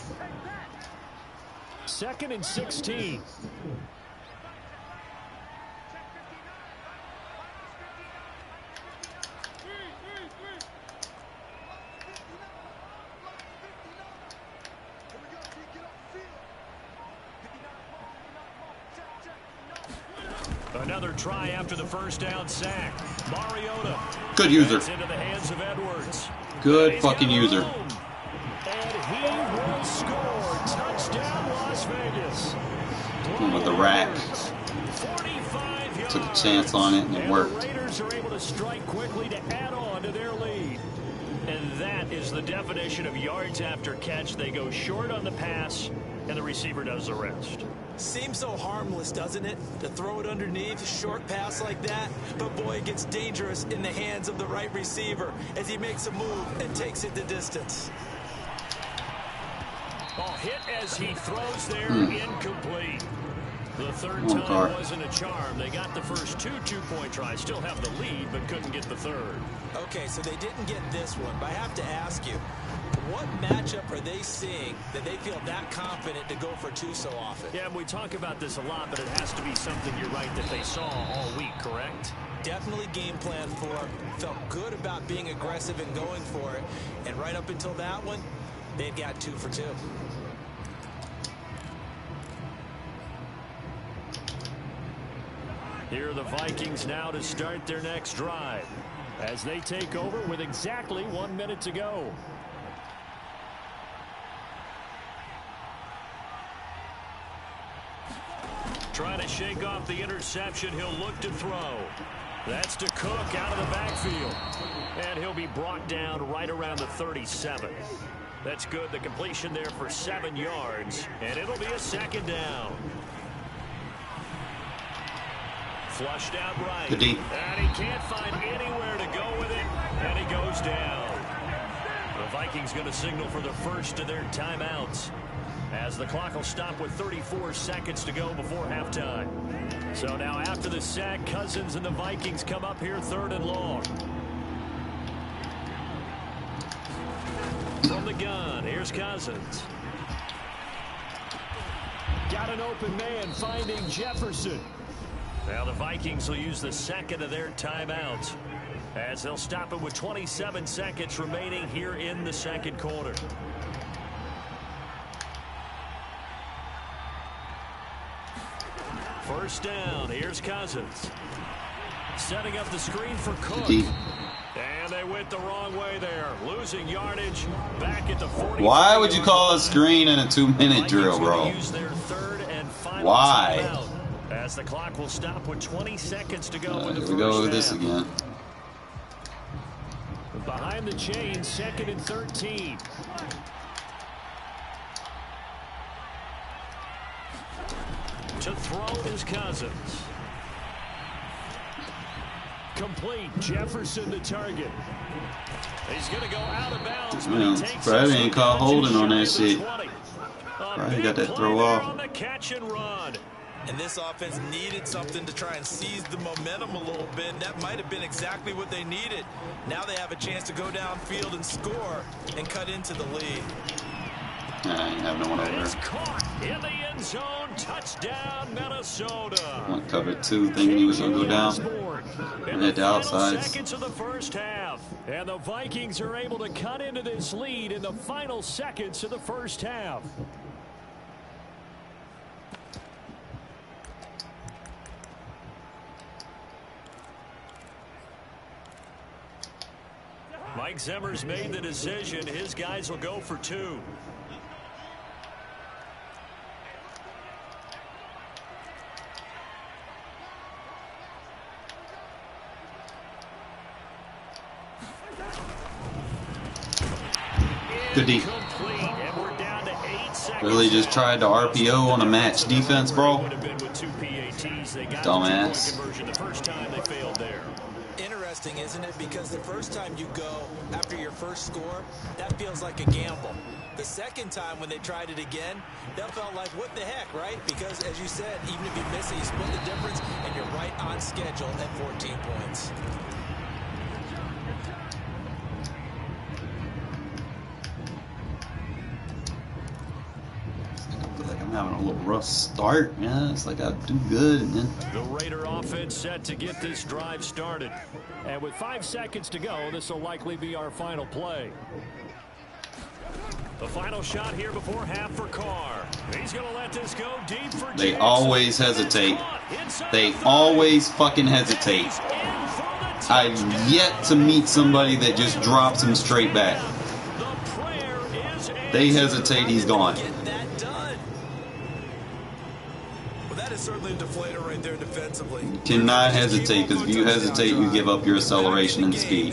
2nd and 16. Another try after the first down sack. Mariota. Good user. Into the hands of Edwards. Good fucking user. And he will score. Touchdown, Las Vegas. With the rack. 45 yards. Took a chance on it and it worked. The Raiders are able to strike quickly to add on to their lead. And that is the definition of yards after catch. They go short on the pass, and the receiver does the rest. Seems so harmless, doesn't it? To throw it underneath, a short pass like that. But boy, it gets dangerous in the hands of the right receiver as he makes a move and takes it the distance. Oh, hit as he throws there, incomplete. The third time wasn't a charm. They got the first 2 two-point tries, still have the lead, but couldn't get the third. Okay, so they didn't get this one, but I have to ask you, what matchup are they seeing that they feel that confident to go for 2 so often? Yeah, we talk about this a lot, but it has to be something, you're right, that they saw all week, correct? Definitely game plan for it. Felt good about being aggressive and going for it. And right up until that one, they'd got 2 for 2. Here are the Vikings now to start their next drive. as they take over with exactly 1 minute to go. Trying to shake off the interception. He'll look to throw. That's to Cook out of the backfield. And he'll be brought down right around the 37. That's good. The completion there for 7 yards. And it'll be a second down. Flushed out right. Good deep. And he can't find anywhere to go with it. And he goes down. The Vikings going to signal for the first of their timeouts, as the clock will stop with 34 seconds to go before halftime. So now after the sack, Cousins and the Vikings come up here 3rd and long. From the gun, here's Cousins. Got an open man, finding Jefferson. Now the Vikings will use the second of their timeouts, as they'll stop it with 27 seconds remaining here in the second quarter. First down, here's Cousins. Setting up the screen for Cook. And they went the wrong way there. Losing yardage back at the 40. Why would you call a screen in a 2-minute drill, bro? Use their third and final Why? timeout, as the clock will stop with 20 seconds to go. Here we go with this again. Behind the chain, 2nd and 13. To throw is Cousins. Complete. Jefferson the target. He's going to go out of bounds. Man, Brady ain't caught holding on that shit. Brady got that throw off. On the catch and run. And this offense needed something to try and seize the momentum a little bit. That might have been exactly what they needed. Now they have a chance to go downfield and score and cut into the lead. I ain't have no one over there. It's caught in the end zone. Touchdown, Minnesota. One cover 2, thinking he was going to go down. And hit the outsides. Seconds of the first half. And the Vikings are able to cut into this lead in the final seconds of the first half. Mike Zimmer's made the decision. His guys will go for 2. Good D. Really just tried to RPO on a match defense, bro. Dumbass. Interesting, isn't it? Because the first time you go after your first score, that feels like a gamble. The second time when they tried it again, that felt like, what the heck, right? Because, as you said, even if you miss it, you split the difference, and you're right on schedule at 14 points. Having a little rough start, man. It's like I do good, and then the Raider offense set to get this drive started, and with 5 seconds to go, this will likely be our final play. The final shot here before half for Carr. He's going to let this go deep for Jackson. They always hesitate. They always fucking hesitate. I've yet to meet somebody that just drops him straight back. They hesitate, he's gone. Certainly a deflator right there defensively. You cannot hesitate, because if you hesitate, you give up your acceleration and speed.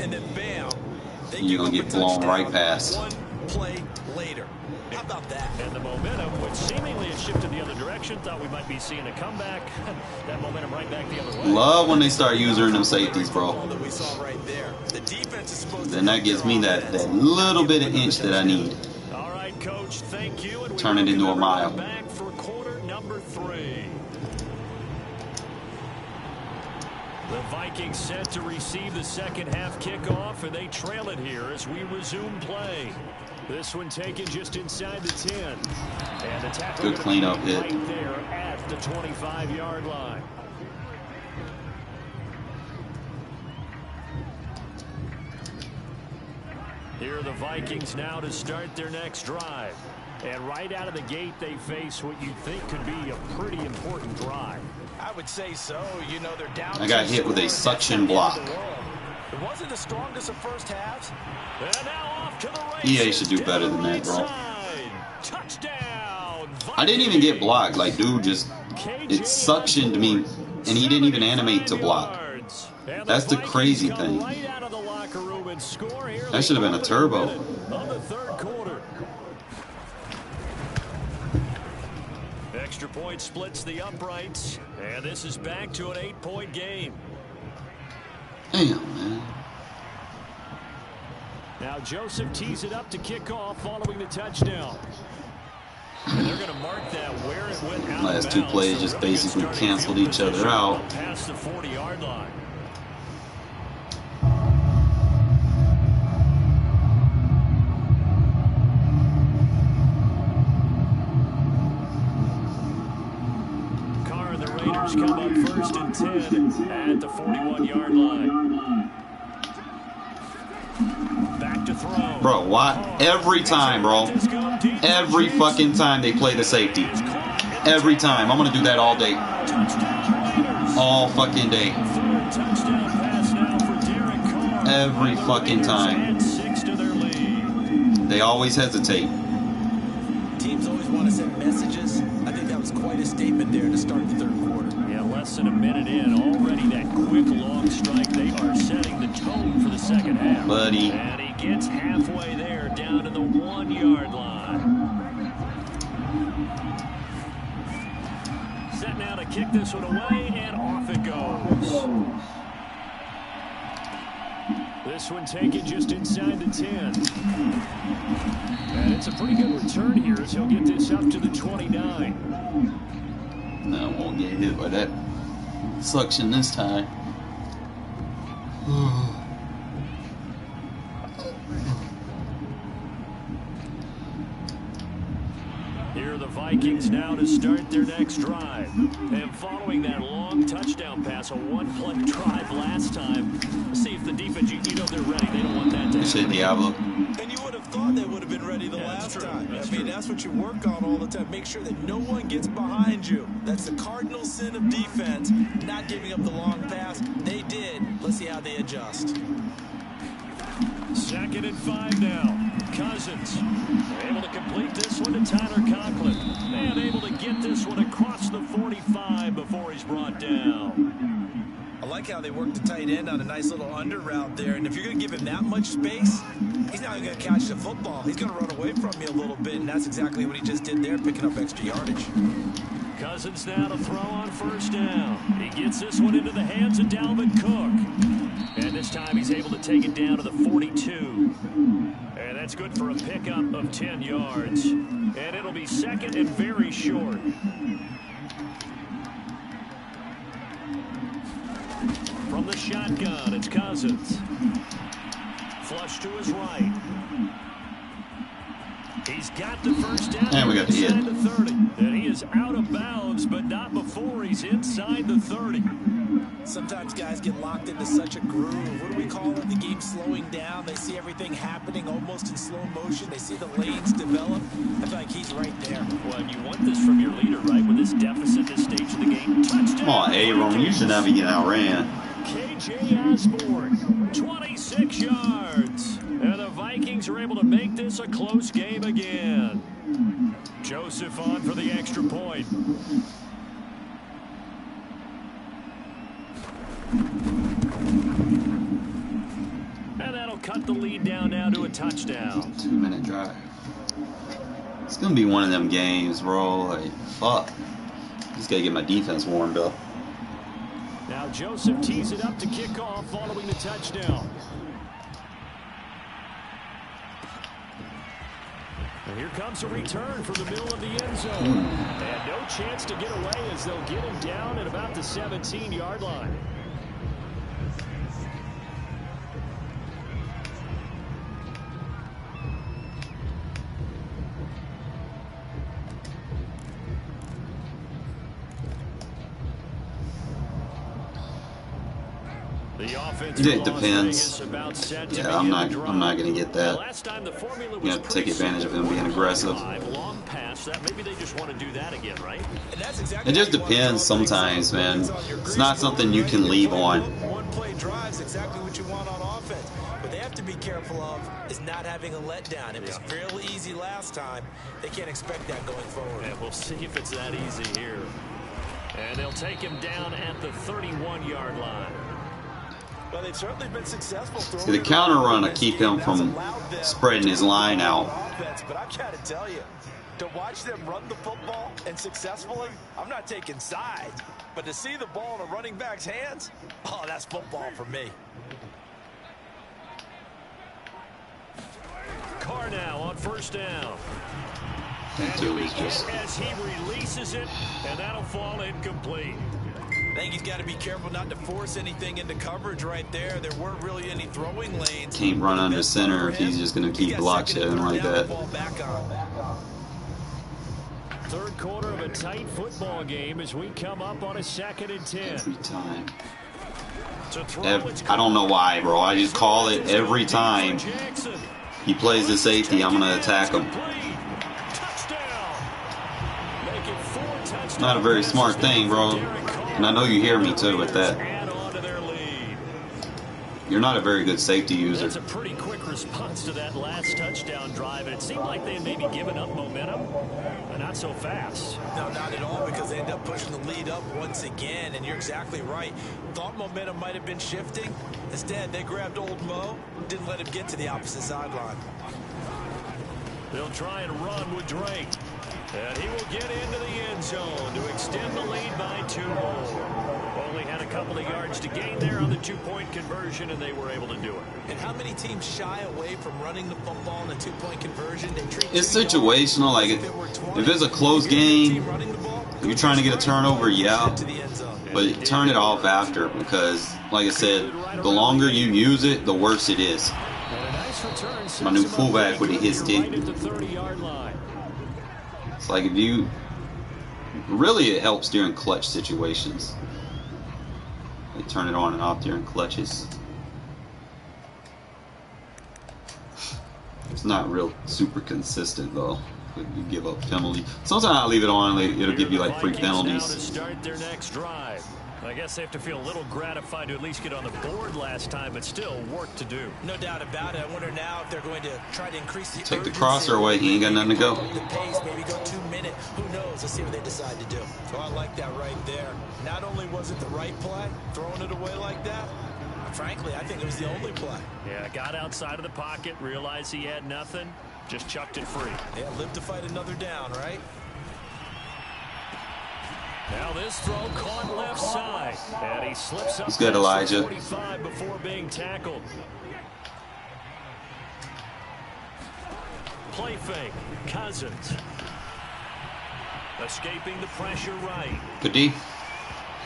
You're going to get blown right past. One play later. How about that? And the momentum, which seemingly has shifted the other direction, thought we might be seeing a comeback. That momentum right back the other way. Love when they start using them safeties, bro. Then that gives me that little bit of inch that I need. All right, Coach, thank you. And turn it into a mile. Back for quarter number 3. The Vikings set to receive the second half kickoff, and they trail it here as we resume play. This one taken just inside the 10. And the tackle good cleanup hit. Right there at the 25-yard line. Here are the Vikings now to start their next drive. And right out of the gate, they face what you'd think could be a pretty important drive. I would say so. You know, they're down. I got hit with a suction block. It wasn't the strongest of first halves. And now off to the races. EA should do better than that, bro. Touchdown. I didn't even get blocked. Like, dude, just it suctioned me, and he didn't even animate to block. That's the crazy thing. That should have been a turbo. Extra point splits the uprights, and this is back to an 8-point game. Damn, man. Now Joseph tees it up to kick off following the touchdown. And they're going to mark that where it went out. Last two plays just basically canceled each other out. Past the 40-yard line. Carr and the Raiders come up 1st and 10 at the 41-yard line. Back to throw. Bro, why? Every time, bro. Every fucking time they play the safety. Every time. I'm going to do that all day. All fucking day. Every fucking time. They always hesitate. Teams always want to send messages. I think that was quite a statement there to start the third quarter. Yeah, less than a minute in. Already that quick long strike. They are setting the tone for the second half. Buddy. And he gets halfway there, down to the 1-yard line. Set now to kick this one away, and off it goes. This one taken just inside the 10. And it's a pretty good return here as he'll get this up to the 29. No, I won't get hit by that suction this time. Here are the Vikings now to start their next drive. And following that long touchdown pass, a one-play drive last time. Let's see if the defense, you know they're ready. They don't want that to Shit, Diablo. And you would have thought they would have been ready the last time. I mean, that's what you work on all the time. Make sure that no one gets behind you. That's the cardinal sin of defense, not giving up the long pass. They did. Let's see how they adjust. 2nd and 5 now. Cousins able to complete this one to Tyler Conklin. And able to get this one across the 45 before he's brought down. I like how they work the tight end on a nice little under route there. And if you're going to give him that much space, he's not going to catch the football. He's going to run away from you a little bit, and that's exactly what he just did there, picking up extra yardage. Cousins now to throw on 1st down. He gets this one into the hands of Dalvin Cook. And this time he's able to take it down to the 42. And that's good for a pickup of 10 yards. And it'll be 2nd and very short. From the shotgun, it's Cousins. Flush to his right. He's got the 1st down. And we got the hit. Inside the 30. And he is out of bounds, but not before he's inside the 30. Sometimes guys get locked into such a groove. What do we call it? The game slowing down. They see everything happening almost in slow motion. They see the lanes develop. I feel like he's right there. Well, you want this from your leader, right? With this deficit, this stage of the game. Touchdown. Come on, Aaron. You should not be getting outran. KJ Osborne, 26 yards. And the Vikings are able to make this a close game again. Joseph on for the extra point. And that'll cut the lead down now to a touchdown. 2-minute drive. It's gonna be one of them games, bro. Like, fuck. Just gotta get my defense warmed up. Now Joseph tees it up to kick off following the touchdown. And here comes a return from the middle of the end zone. And no chance to get away as they'll get him down at about the 17-yard line. It depends. Yeah, I'm not gonna get that. You have to take advantage of him being aggressive. It just depends sometimes, man. It's not something you can leave on. play drives, exactly what you want on offense. What they have to be careful of is not having a letdown. It was fairly easy last time. They can't expect that going forward. And we'll see if it's that easy here. And they'll take him down at the 31-yard line. Well, they've certainly been successful. See, the counter run to keep him from spreading his line out. But I've got to tell you, to watch them run the football and successfully, I'm not taking sides, but to see the ball in a running back's hands, oh, that's football for me. Carr now on first down. Just... as he releases it, and that'll fall incomplete. I think he's got to be careful not to force anything into coverage right there. There weren't really any throwing lanes. Can't run under center if he's just going to keep block shedding like that. Third quarter of a tight football game as we come up on a 2nd and 10. Every time. I don't know why, bro. I just call it every time he plays the safety. I'm going to attack him. Not a very smart thing, bro. And I know you hear me too with that. You're not a very good safety user. That's a pretty quick response to that last touchdown drive. And it seemed like they had maybe given up momentum, but not so fast. No, not at all, because they end up pushing the lead up once again. And you're exactly right. Thought momentum might have been shifting. Instead, they grabbed old Mo, didn't let him get to the opposite sideline. They'll try and run with Drake. And he will get into the end zone to extend the lead by 2 more. Only had a couple of yards to gain there on the 2-point conversion, and they were able to do it. And how many teams shy away from running the football in a 2-point conversion? They treat it's situational. Like, if it's a close game, if you're trying to get a turnover, yeah. But turn it off after, because, like I said, the longer you use it, the worse it is. My new fullback when he hits it. It's like if you really, it helps during clutch situations. They turn it on and off during clutches. It's not real super consistent though. You give up penalty. Sometimes I leave it on. It'll give you like free penalties. To start their next drive. I guess they have to feel a little gratified to at least get on the board last time, but still work to do. No doubt about it. I wonder now if they're going to try to increase the take the crosser away. He ain't got nothing to go. The pace, maybe go 2 minutes. Who knows? Let's see what they decide to do. So I like that right there. Not only was it the right play, throwing it away like that, frankly, I think it was the only play. Yeah, got outside of the pocket, realized he had nothing, just chucked it free. Yeah, live to fight another down, right? Now this throw caught left side, and he slips up. He's good, Elijah. 45 before being tackled. Play fake, Cousins. Escaping the pressure right. Good D.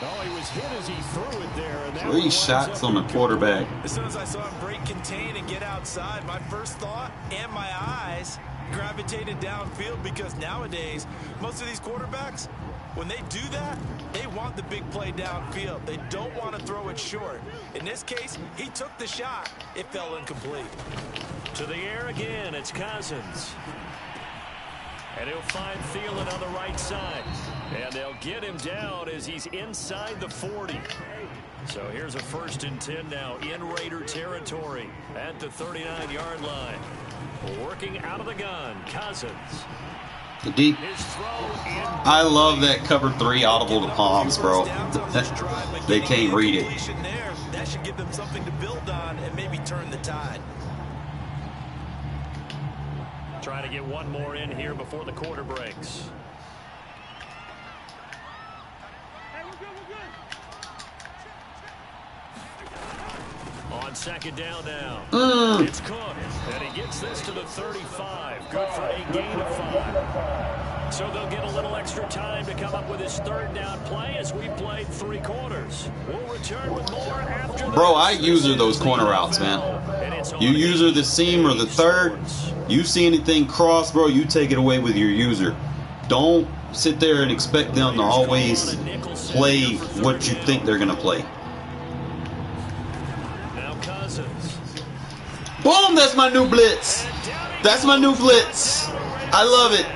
Oh, he was hit as he threw it there. And 3 shots on the quarterback. As soon as I saw him break contain and get outside, my first thought and my eyes gravitated downfield, because nowadays, most of these quarterbacks, when they do that, they want the big play downfield. They don't want to throw it short. In this case, he took the shot. It fell incomplete. To the air again, it's Cousins. And he'll find Thielen on the right side. And they'll get him down as he's inside the 40. So here's a 1st and 10 now in Raider territory at the 39-yard line. Working out of the gun, Cousins. The deep. I love that cover 3 audible to palms, bro. They can't read it. That should give them something to build on and maybe turn the tide. Try to get one more in here before the quarter breaks. On 2nd down now. It's Cook, and he gets this to the 35. Good for a gain of 5. So they'll get a little extra time to come up with his 3rd down play as we played 3 quarters. We'll return with more after. Bro, I user those corner routes, man. You user the seam or the 3rd. You see anything cross, bro, you take it away with your user. Don't sit there and expect them to always play what you think they're going to play. Boom, that's my new blitz. That's my new blitz. I love it.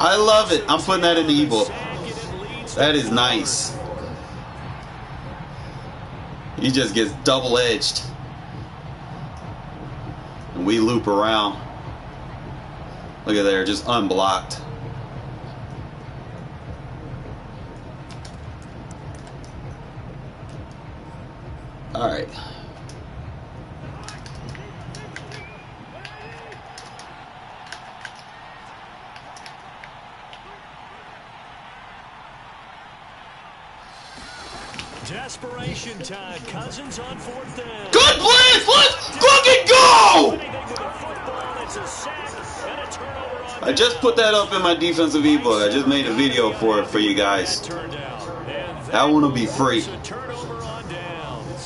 I love it. I'm putting that in the ebook. That is nice. He just gets double-edged. And we loop around. Look at there, just unblocked. All right. Desperation time. Cousins on 4th down. Good blitz! Let's fucking go! I just put that up in my defensive ebook. I just made a video for it for you guys. That one will be free.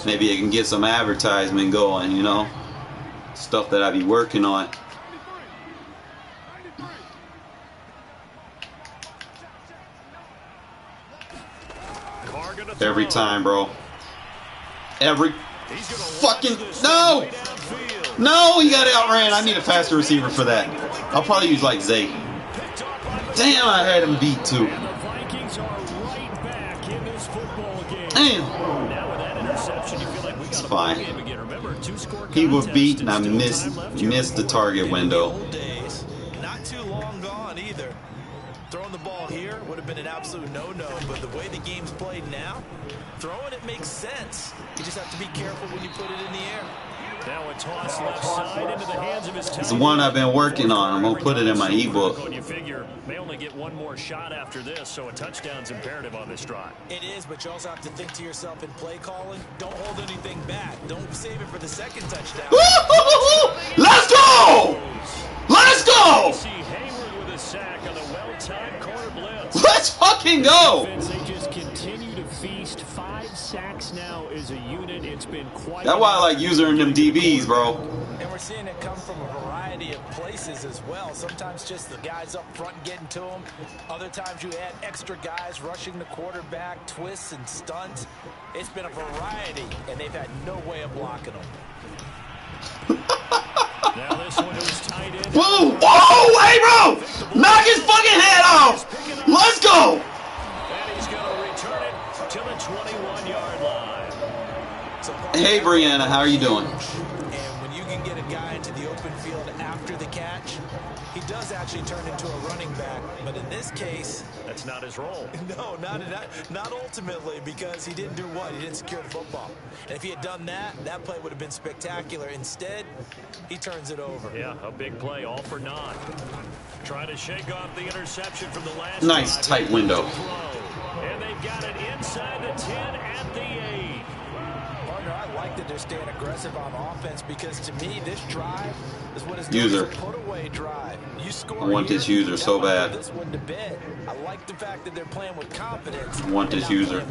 Maybe I can get some advertisement going, you know? Stuff that I be working on. Every time, bro. Every fucking... No! No, he got outran. I need a faster receiver for that. I'll probably use like Zay. Damn, I had him beat too. Damn. It's fine. He was beat and I missed the target window. Not too long gone either. Throwing the ball here would have been an absolute no-no, but the way the game's played now, throwing it makes sense. You just have to be careful when you put it in the air. Now a toss left side into the hands of his it's the one I've been working on. I'm gonna put it in my ebook. You figure may only get one more shot after this, so a touchdown's imperative on this drive. It is, but you also have to think to yourself in play calling. Don't hold anything back. Don't save it for the second touchdown. Let's go! Let's go! See Hayward with a sack on the well-timed corner blitz. Let's fucking go! They just continue to feast. 5 sacks now as a unit. It's been quite. That's why I like using them DBs, bro. And we're seeing it come from a variety of places as well. Sometimes just the guys up front getting to them. Other times you add extra guys rushing the quarterback, twists and stunts. It's been a variety, and they've had no way of blocking them. Now this one is tight end. Whoa! Whoa! Hey, bro! Knock his fucking head off! Let's go! And he's going to return it to the 21-yard line. Hey, Brianna, how are you doing? And when you can get a guy into the open field after the catch, he does actually turn into a running back. But in this case, that's not his role. No, not ultimately, because he didn't do what? He didn't secure the football. And if he had done that, that play would have been spectacular. Instead, he turns it over. Yeah, a big play, all for naught. Trying to shake off the interception from the last nice drive. tight window. And they've got it inside the 10 at the 8. Partner, I like that they're staying aggressive on offense because to me, this drive is what is user. A put-away drive. You score I want this user so bad. This one to bed. I like the fact that they're playing with confidence. I want this user.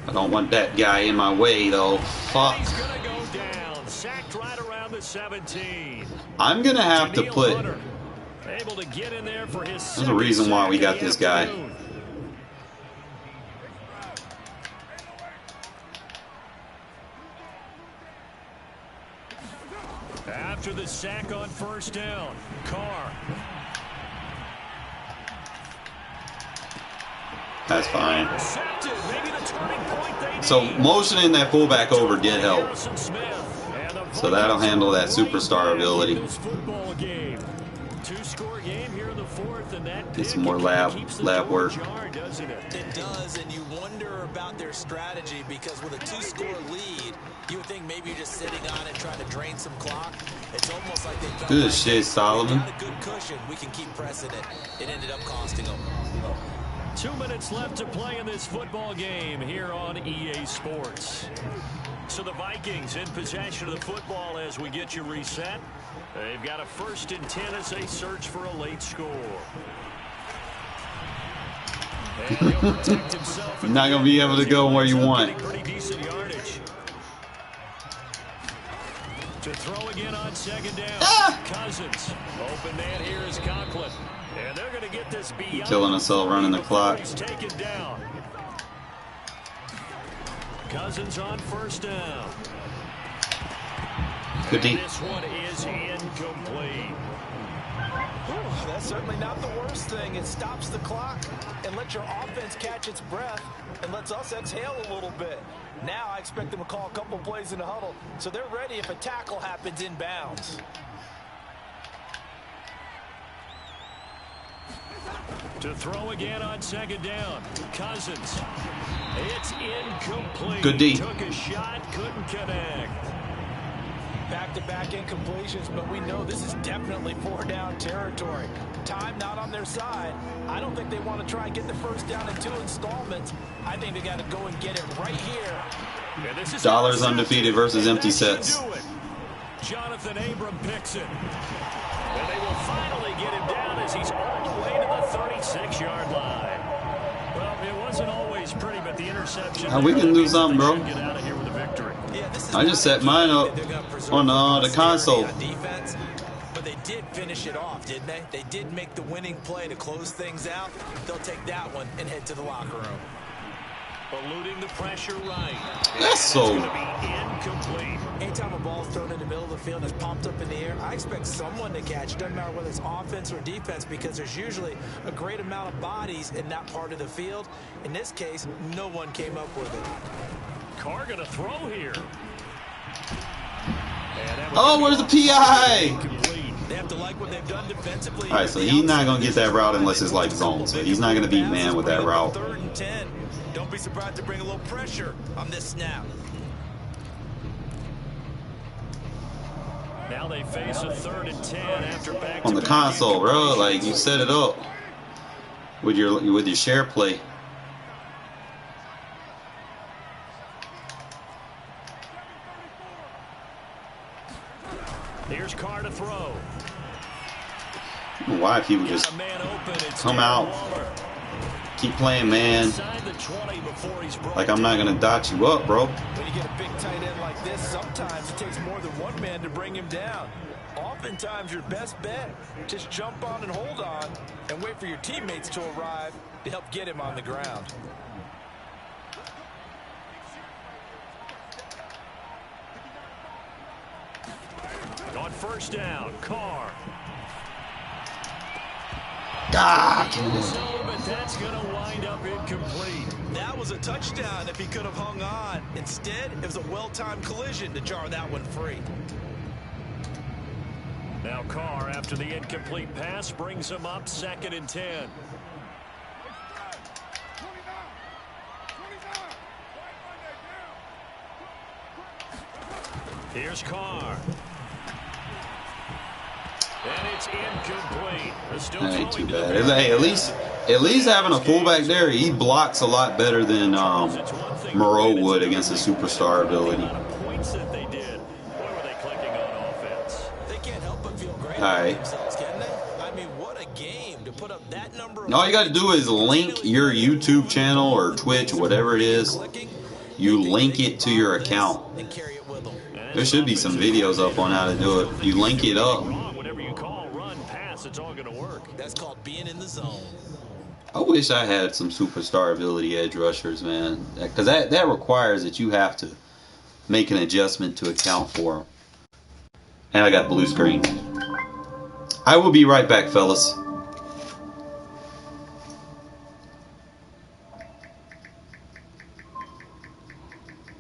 I don't want that guy in my way though. Fuck. He's gonna go down, sacked right around the 17. I'm gonna have to put. Hunter, able to get in there for his There's a reason why we got this guy. After the sack on 1st down, Carr. That's fine. So motioning that fullback over did help. So that'll handle that superstar ability. Get some more lab work. It does, and you wonder about their strategy because with a 2-score lead, you would think maybe you're just sitting on it trying to drain some clock. It's almost like they felt good like shit, Solomon. got a good cushion. We can keep pressing it. It ended up costing them. 2 minutes left to play in this football game here on EA Sports. So the Vikings in possession of the football as we get you reset. They've got a 1st and 10 as they search for a late score. You're not going to be able to go where you want. Pretty decent yardage. To throw again on 2nd down. Cousins. Open man here is Conklin. And they're going to get this beyond. Killing us all running the clock. He's taken down. Cousins on 1st down. Good D. This one is incomplete. That's certainly not the worst thing. It stops the clock and lets your offense catch its breath and lets us exhale a little bit. Now I expect them to call a couple plays in the huddle so they're ready if a tackle happens inbounds. To throw again on second down. Cousins. It's incomplete. Good D. Took a shot, couldn't connect. Back-to-back incompletions, but we know this is definitely four-down territory. Time not on their side. I don't think they want to try and get the first down in 2 installments. I think they got to go and get it right here. And this is Dollars undefeated versus empty sets. Jonathan Abram picks it. And they will finally get him down as he's all the way to the 36-yard line. Well, it wasn't always pretty, but the interception... We can do something, bro. Get out of here with a victory. Yeah, I just set mine up on the console. Defense, but they did finish it off, didn't they? They did make the winning play to close things out. They'll take that one and head to the locker room. Eluding the pressure right. That's so... incomplete. Anytime a ball's thrown in the middle of the field and it's pumped up in the air, I expect someone to catch. It doesn't matter whether it's offense or defense because there's usually a great amount of bodies in that part of the field. In this case, no one came up with it. Carr gonna throw here. Oh, where's the PI? They have to like what they've done defensively. Alright, so he's not going to get that route unless it's like zone. So he's not going to beat man with that route. 3rd and 10. Don't be surprised to bring a little pressure on this snap. Now they face a 3rd and 10 after back On the console, bro. Like, you set it up with your share play. Here's Carr to throw. I don't know why people just come out, keep playing man. Like I'm not gonna dot you up, bro. When you get a big tight end like this, sometimes it takes more than one man to bring him down. Oftentimes your best bet, just jump on and hold on and wait for your teammates to arrive to help get him on the ground. On first down, Carr. But that's going to wind up incomplete. That was a touchdown if he could have hung on. Instead, it was a well-timed collision to jar that one free. Now Carr, after the incomplete pass, brings him up 2nd and 10. Here's Carr. And it's incomplete. That ain't too bad. Hey, at least having a fullback there, he blocks a lot better than Moreau would against a superstar ability. Alright. I mean, what a game to put up that number. All you got to do is link your YouTube channel or Twitch, whatever it is. You link it to your account. There should be some videos up on how to do it. You link it up. It's all going to work. That's called being in the zone. I wish I had some superstar ability edge rushers, man. Because that requires that you have to make an adjustment to account for them. And I got blue screen. I will be right back, fellas.